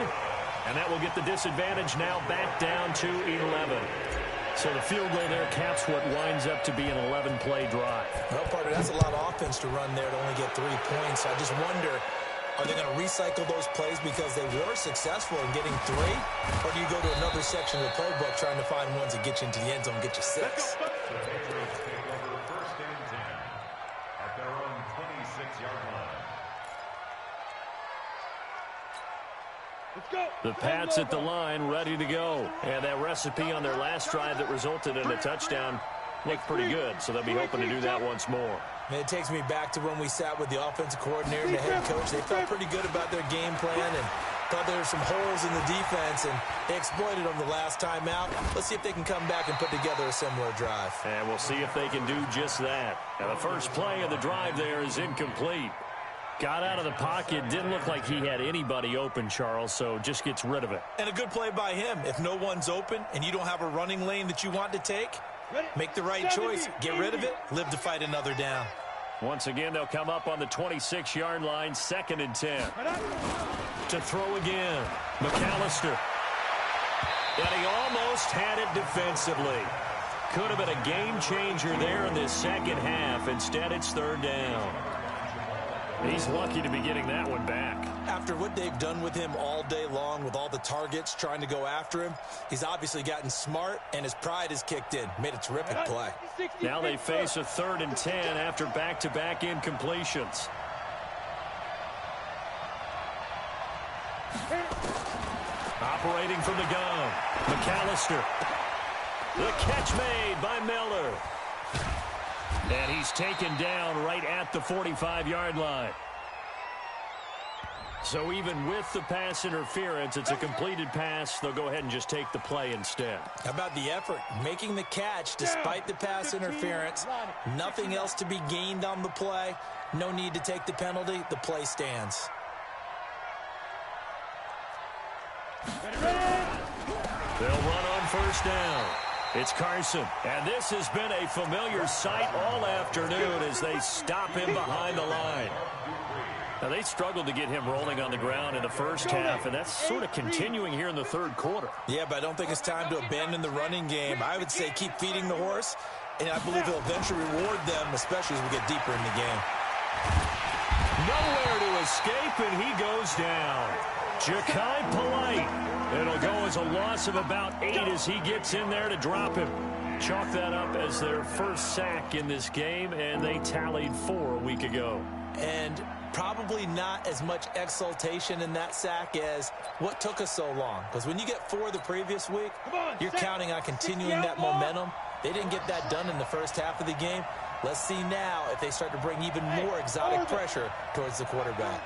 And that will get the disadvantage now back down to 11. So the field goal there caps what winds up to be an 11-play drive. Well, partner, that's a lot of offense to run there to only get 3 points. I just wonder, are they going to recycle those plays because they were successful in getting 3? Or do you go to another section of the playbook trying to find ones that get you into the end zone and get you 6? The Patriots take over 1st and 10 at their own 26-yard line. The Pats at the line, ready to go. And that recipe on their last drive that resulted in a touchdown looked pretty good, so they'll be hoping to do that once more. And it takes me back to when we sat with the offensive coordinator and the head coach. They felt pretty good about their game plan and thought there were some holes in the defense, and they exploited them the last time out. Let's see if they can come back and put together a similar drive. And we'll see if they can do just that. Now, the first play of the drive there is incomplete. Got out of the pocket, didn't look like he had anybody open, Charles, so just gets rid of it. And a good play by him. If no one's open and you don't have a running lane that you want to take, make the right choice. Get rid of it. Live to fight another down. Once again, they'll come up on the 26-yard line, 2nd and 10. To throw again, McAllister. And he almost had it defensively. Could have been a game changer there in this second half. Instead, it's 3rd down. He's lucky to be getting that one back. After what they've done with him all day long with all the targets trying to go after him, he's obviously gotten smart, and his pride has kicked in. Made a terrific play. Now they face a 3rd and 10 after back-to-back incompletions. Operating from the gun, McAllister. The catch made by Miller. And he's taken down right at the 45-yard line. So even with the pass interference, it's a completed pass. They'll go ahead and just take the play instead. How about the effort? Making the catch despite the pass interference. Nothing else to be gained on the play. No need to take the penalty. The play stands. They'll run on 1st down. It's Carson, and this has been a familiar sight all afternoon as they stop him behind the line. Now, they struggled to get him rolling on the ground in the first half, and that's sort of continuing here in the 3rd quarter. Yeah, but I don't think it's time to abandon the running game. I would say keep feeding the horse, and I believe he'll eventually reward them, especially as we get deeper in the game. Nowhere to escape, and he goes down. Ja'Kai Polite. It'll go as a loss of about 8 as he gets in there to drop him. Chalk that up as their first sack in this game, and they tallied 4 a week ago. And probably not as much exultation in that sack as what took us so long. Because when you get 4 the previous week, you're counting on continuing that momentum. They didn't get that done in the first half of the game. Let's see now if they start to bring even more exotic pressure towards the quarterback.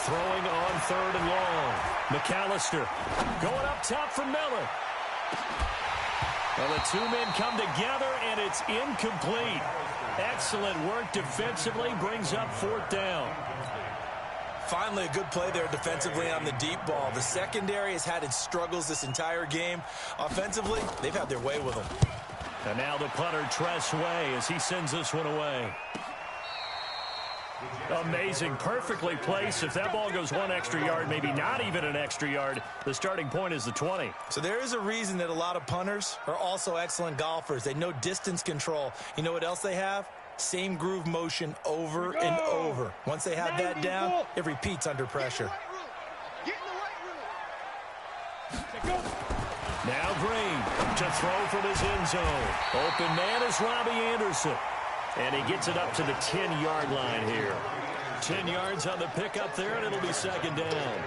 Throwing on 3rd and long. McAllister going up top for Miller. Well, the 2 men come together, and it's incomplete. Excellent work defensively, brings up 4th down. Finally, a good play there defensively on the deep ball. The secondary has had its struggles this entire game. Offensively, they've had their way with them. And now the punter, Tress Way, as he sends this one away. Amazing, perfectly placed. If that ball goes 1 extra yard, maybe not even an extra yard, the starting point is the 20. So there is a reason that a lot of punters are also excellent golfers. They know distance control. You know what else they have? Same groove motion over and over. Once they have that down, it repeats under pressure. Now Green to throw from his end zone. Open man is Robbie Anderson. And he gets it up to the 10-yard line here. 10 yards on the pickup there, and it'll be 2nd down.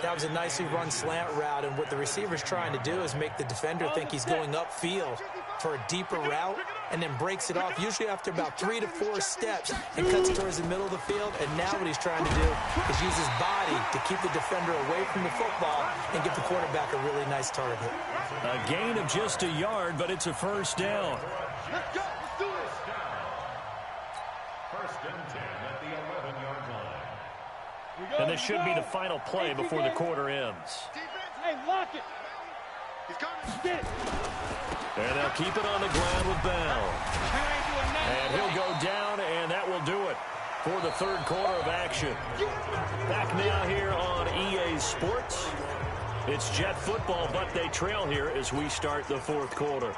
That was a nicely run slant route, and what the receiver's trying to do is make the defender think he's going upfield for a deeper route, and then breaks it off, usually after about 3 to 4 steps, and cuts towards the middle of the field. And now what he's trying to do is use his body to keep the defender away from the football and give the quarterback a really nice target. A gain of just a yard, but it's a 1st down. Let's go. Let's do this. 1st and 10 at the 11-yard line. And this should be the final play before the quarter ends. Hey, lock it. He's coming. Get it. And they'll keep it on the ground with Bell. And he'll go down, and that will do it for the 3rd quarter of action. Back now here on EA Sports. It's Jet football, but they trail here as we start the 4th quarter.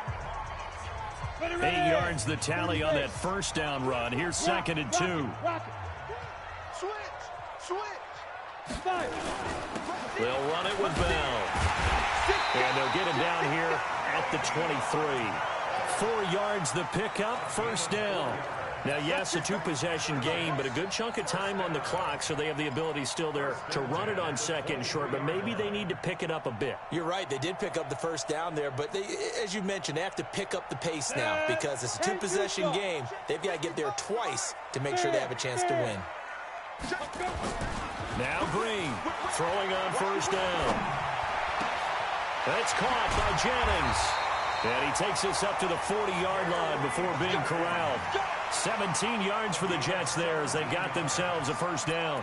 8 yards the tally on that 1st down run. Here's 2nd and 2. Switch. They'll run it with Bell. And they'll get him down here at the 23. 4 yards the pickup, 1st down. Now, yes, a two-possession game, but a good chunk of time on the clock, so they have the ability still there to run it on second and short, but maybe they need to pick it up a bit. You're right. They did pick up the first down there, but they, as you mentioned, they have to pick up the pace now because it's a two-possession game. They've got to get there twice to make sure they have a chance to win. Now Green throwing on first down. That's caught by Jennings. And he takes us up to the 40-yard line before being corralled. 17 yards for the Jets there as they've got themselves a first down.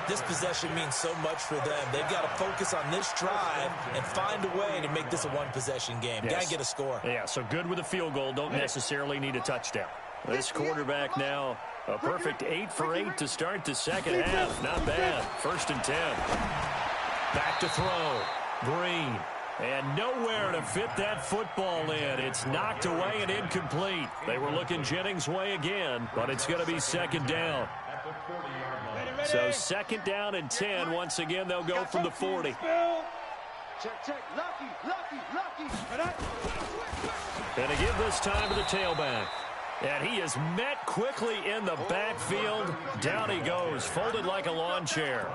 This possession means so much for them. They've got to focus on this drive and find a way to make this a one-possession game. Yes. Got to get a score. Yeah, so good with a field goal. Don't necessarily need a touchdown. This quarterback now a perfect 8 for 8 to start the second half. Not bad. First and 10. Back to throw. Green. And nowhere to fit that football in. It's knocked away and incomplete. They were looking Jennings' way again, but it's going to be second down. So second down and 10. Once again, they'll go from the 40. Check. Lucky. And to give this time to the tailback. And he is met quickly in the backfield. Down he goes, folded like a lawn chair.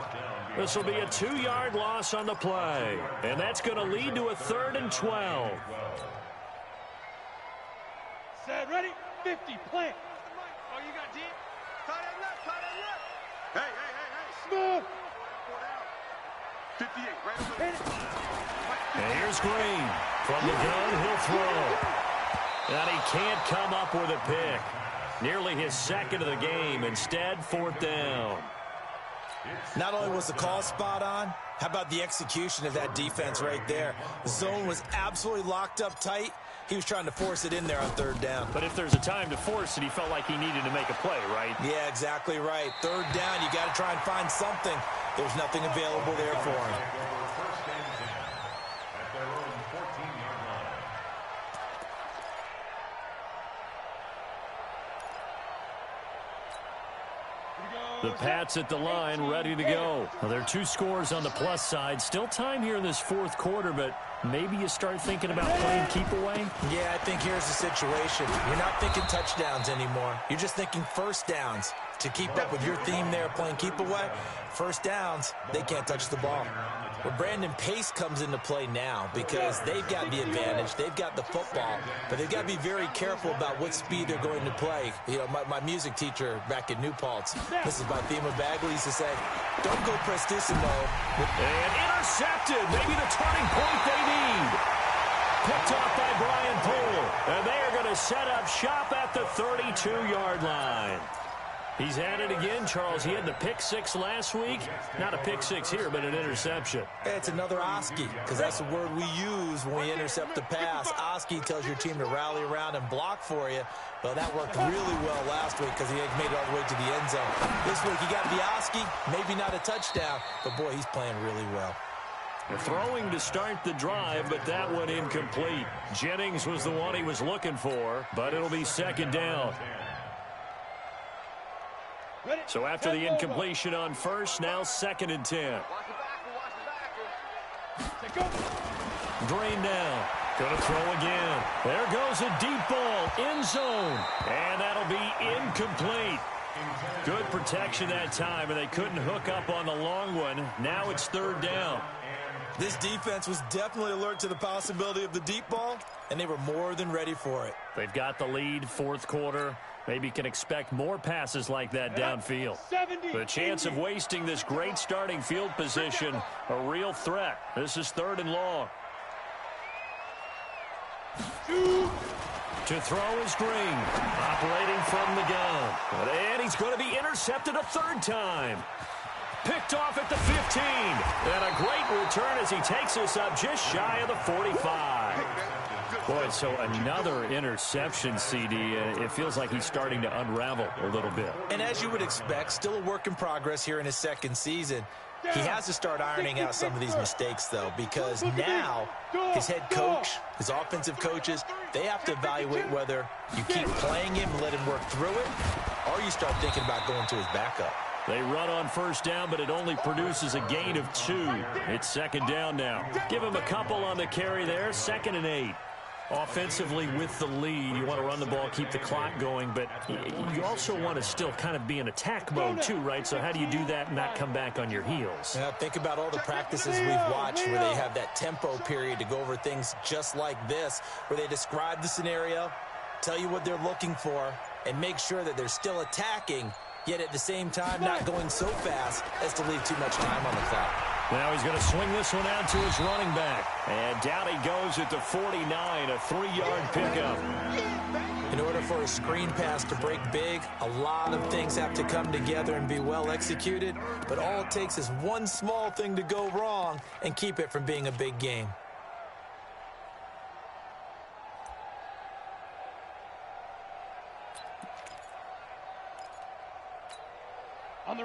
This will be a 2-yard loss on the play. And that's going to lead to a 3rd and 12. Set, ready, 50, plant. Oh, you got deep? Tight end left. Hey. Smooth. 58, right over there. And here's Green. From the gun, he'll throw. And he can't come up with a pick. Nearly his second of the game. Instead, 4th down. Not only was the call spot on, how about the execution of that defense right there? The zone was absolutely locked up tight. He was trying to force it in there on 3rd down. But if there's a time to force it, he felt like he needed to make a play, right? Yeah, exactly right. 3rd down, you got to try and find something. There's nothing available there for him. First and 10 at their own 14-yard line. The Pats at the line, ready to go. Well, there are 2 scores on the plus side. Still time here in this 4th quarter, but maybe you start thinking about playing keep away? Yeah, I think here's the situation. You're not thinking touchdowns anymore. You're just thinking first downs. To keep up with your theme there, playing keep away, first downs, they can't touch the ball. Well, Brandon, pace comes into play now because they've got the advantage. They've got the football, but they've got to be very careful about what speed they're going to play. You know, my music teacher back in New Paltz, this is my theme of Bagley, used to say, don't go prestissimo. And intercepted, maybe the turning point they need. Picked off by Brian Poole, and they are going to set up shop at the 32-yard line. He's at it again, Charles. He had the pick 6 last week. Not a pick 6 here, but an interception. It's another Oski, because that's the word we use when we intercept the pass. Oski tells your team to rally around and block for you. Well, that worked really well last week because he made it all the way to the end zone. This week, he got the Oski, maybe not a touchdown, but, boy, he's playing really well. Throwing to start the drive, but that one incomplete. Jennings was the one he was looking for, but it'll be second down. So after the incompletion on first, now 2nd and 10. Green now. Going to throw again. There goes a deep ball. End zone. And that'll be incomplete. Good protection that time, and they couldn't hook up on the long one. Now it's 3rd down. This defense was definitely alert to the possibility of the deep ball, and they were more than ready for it. They've got the lead, 4th quarter. Maybe can expect more passes like that downfield. The chance of wasting this great starting field position, a real threat. This is 3rd and long. To throw is Green, operating from the gun. And he's going to be intercepted a 3rd time. Picked off at the 15. And a great return as he takes us up just shy of the 45. Boy, so another interception, CD. It feels like he's starting to unravel a little bit. And as you would expect, still a work in progress here in his 2nd season. He has to start ironing out some of these mistakes, though, because now his head coach, his offensive coaches, they have to evaluate whether you keep playing him and let him work through it, or you start thinking about going to his backup. They run on first down, but it only produces a gain of 2. It's 2nd down now. Give him a couple on the carry there, 2nd and 8. Offensively with the lead, you want to run the ball, keep the clock going, but you also want to still kind of be in attack mode too, right? So how do you do that and not come back on your heels? Yeah, think about all the practices we've watched where they have that tempo period to go over things just like this, where they describe the scenario, tell you what they're looking for, and make sure that they're still attacking, yet at the same time not going so fast as to leave too much time on the clock. Now he's going to swing this one out to his running back. And down he goes at the 49, a 3-yard pickup. In order for a screen pass to break big, a lot of things have to come together and be well executed. But all it takes is one small thing to go wrong and keep it from being a big game.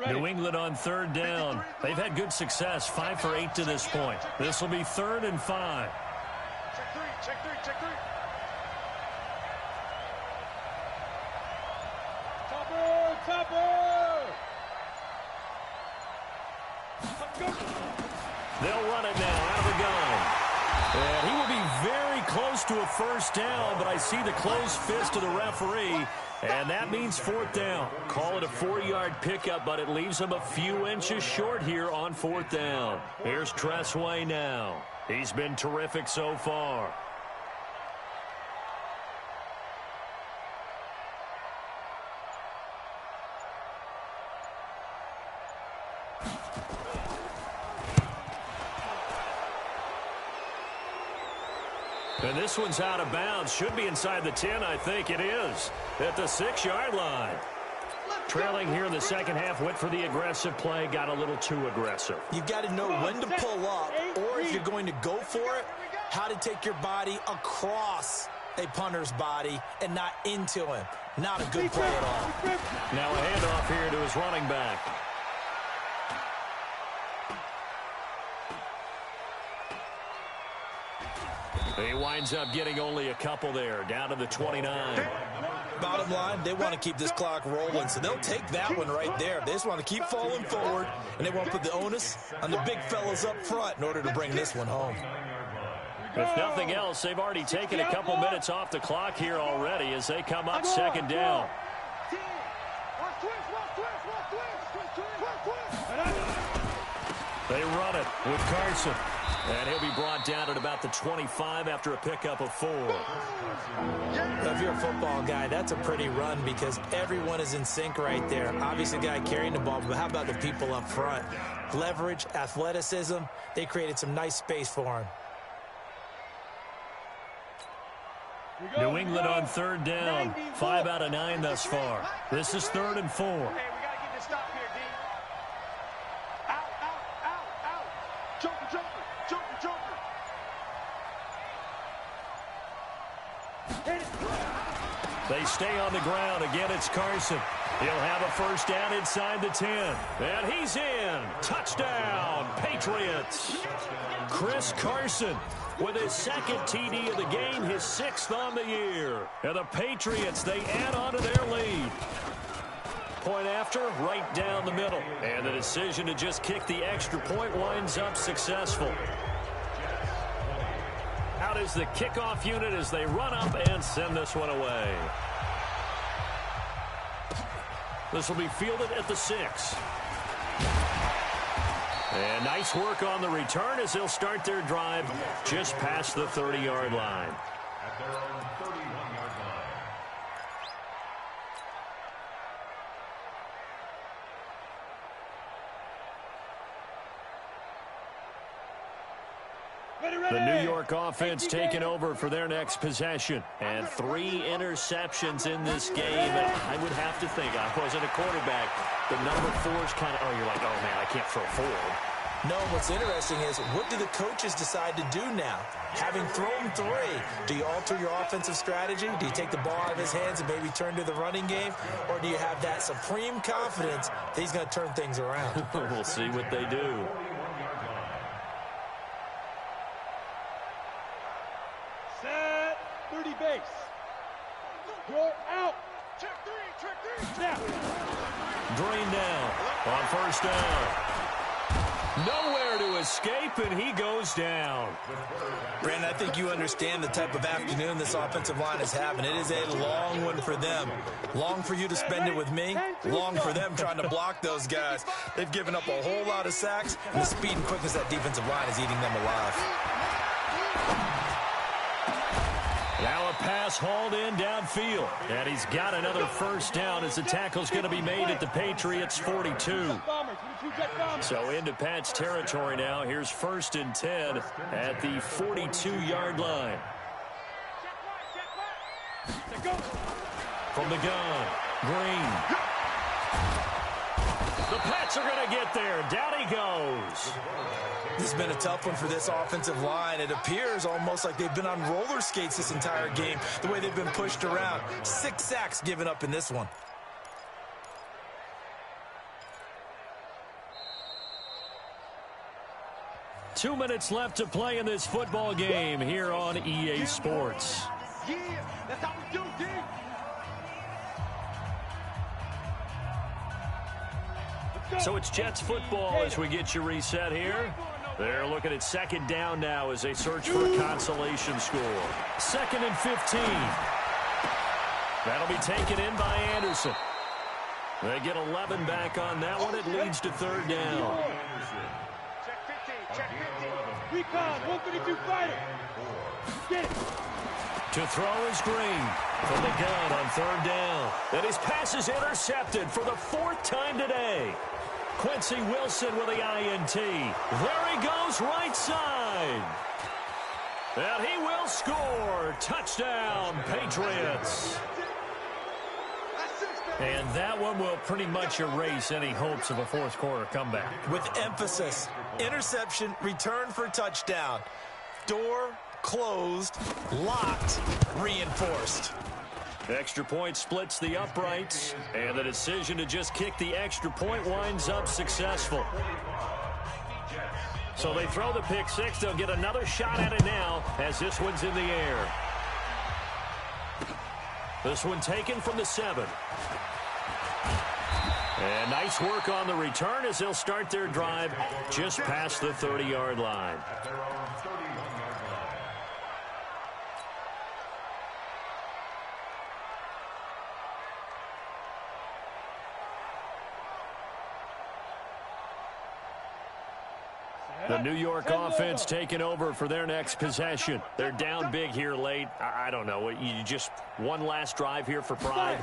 New England on 3rd down. They've had good success, 5 for 8 to this point. This will be 3rd and 5. Check three, check three, check three. Topper, topper. They'll run it now out of the gun. And he will be very close to a 1st down, but I see the closed fist of the referee, and that means 4th down. Call it a 4-yard pickup, but it leaves him a few inches short here on 4th down. Here's Tressway now. He's been terrific so far. And this one's out of bounds. Should be inside the 10, I think it is. At the 6-yard line. Trailing here in the second half, went for the aggressive play, got a little too aggressive. You've got to know when to pull up, or if you're going to go for it, how to take your body across a punter's body and not into him. Not a good play at all. Now a handoff here to his running back. He winds up getting only a couple there, down to the 29. Bottom line, they want to keep this clock rolling, so they'll take that one right there. They just want to keep falling forward, and they won't put the onus on the big fellas up front in order to bring this one home. If nothing else, they've already taken a couple minutes off the clock here already as they come up 2nd down. They run it with Carson. And he'll be brought down at about the 25 after a pickup of 4. If you're a football guy, that's a pretty run because everyone is in sync right there. Obviously, the guy carrying the ball, but how about the people up front? Leverage, athleticism, they created some nice space for him. New England on 3rd down, 5 out of 9 thus far. This is 3rd and 4. Hey, we got to get this stop here, D. Out, out, out, out. Joker, joker, joker, joker. They stay on the ground. Again, it's Carson. He'll have a 1st down inside the 10. And he's in. Touchdown, Patriots. Chris Carson with his 2nd TD of the game, his 6th on the year. And the Patriots, they add on to their lead. Point after, right down the middle. And the decision to just kick the extra point winds up successful. Out is the kickoff unit as they run up and send this one away. This will be fielded at the 6. And nice work on the return as they'll start their drive just past the 30-yard line. At their own 31-yard line. The New York offense taking over for their next possession. And 3 interceptions in this game. And I would have to think, I wasn't a quarterback, the number 4 is kind of, oh, you're like, oh, man, I can't throw 4. No, what's interesting is, what do the coaches decide to do now? Having thrown 3, do you alter your offensive strategy? Do you take the ball out of his hands and maybe turn to the running game? Or do you have that supreme confidence that he's going to turn things around? We'll see what they do. Set 30 base. You're out. Check three, Snap. Drain down on 1st down. Nowhere to escape, and he goes down. Brandon, I think you understand the type of afternoon this offensive line is having. It is a long one for them. Long for you to spend it with me. Long for them trying to block those guys. They've given up a whole lot of sacks, and the speed and quickness of that defensive line is eating them alive. Now a pass hauled in downfield. And he's got another first down as the tackle's going to be made at the Patriots' 42. So into Pat's territory now. Here's 1st and 10 at the 42-yard line. From the gun, Green. The Pats are going to get there. Down he goes. This has been a tough one for this offensive line. It appears almost like they've been on roller skates this entire game, the way they've been pushed around. 6 sacks given up in this one. Two minutes left to play in this football game here on EA Sports. Yeah, that's how we do, D. So it's Jets football as we get you reset here. They're looking at 2nd down now as they search for a consolation score. 2nd and 15. That'll be taken in by Anderson. They get 11 back on that one. It leads to 3rd down. Check 15, check 15. Recon, 152 fighter. Get it. To throw is Green from the gun on 3rd down. And his pass is intercepted for the 4th time today. Quincy Wilson with the INT. There he goes, right side. And he will score. Touchdown, Patriots. And that one will pretty much erase any hopes of a 4th quarter comeback. With emphasis, interception, return for touchdown. Door closed, locked, reinforced. Extra point splits the uprights, and the decision to just kick the extra point winds up successful. So they throw the pick 6. They'll get another shot at it now as this one's in the air. This one taken from the 7. And nice work on the return as they'll start their drive just past the 30-yard line. The New York offense taking over for their next possession. They're down big here late. I don't know. You just one last drive here for pride.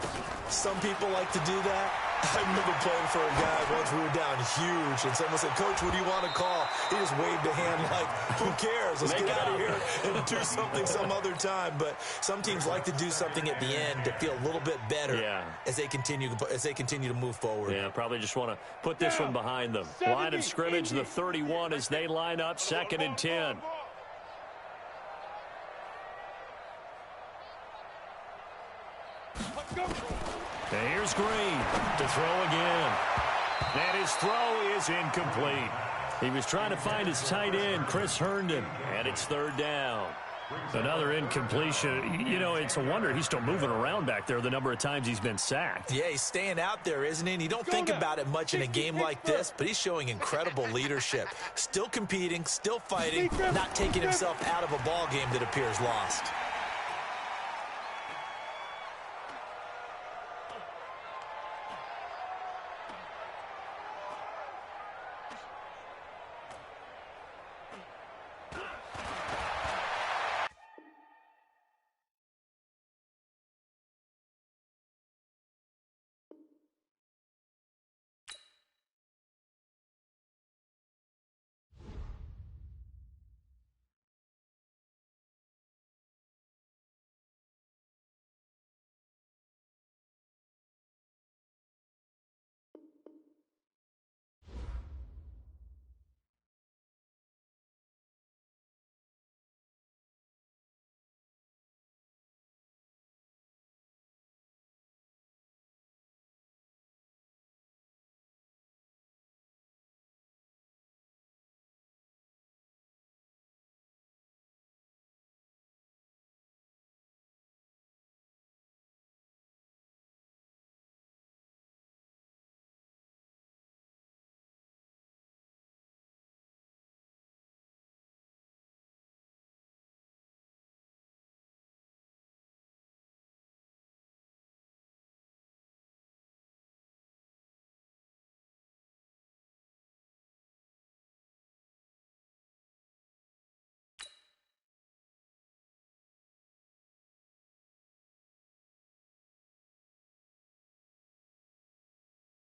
Some people like to do that. I remember playing for a guy once. We were down huge, and someone said, "Coach, what do you want to call?" He just waved a hand like, "Who cares? Let's get out of here and do something some other time." But some teams like to do something at the end to feel a little bit better as they continue to move forward. Yeah, probably just want to put this one behind them. Line of scrimmage, the 31 as they line up 2nd and 10. And here's Green to throw again. And his throw is incomplete. He was trying to find his tight end, Chris Herndon, and it's 3rd down. Another incompletion. You know, it's a wonder he's still moving around back there the number of times he's been sacked. Yeah, he's staying out there, isn't he? And you don't think about it much in a game like this, but he's showing incredible leadership. Still competing, still fighting, not taking himself out of a ball game that appears lost.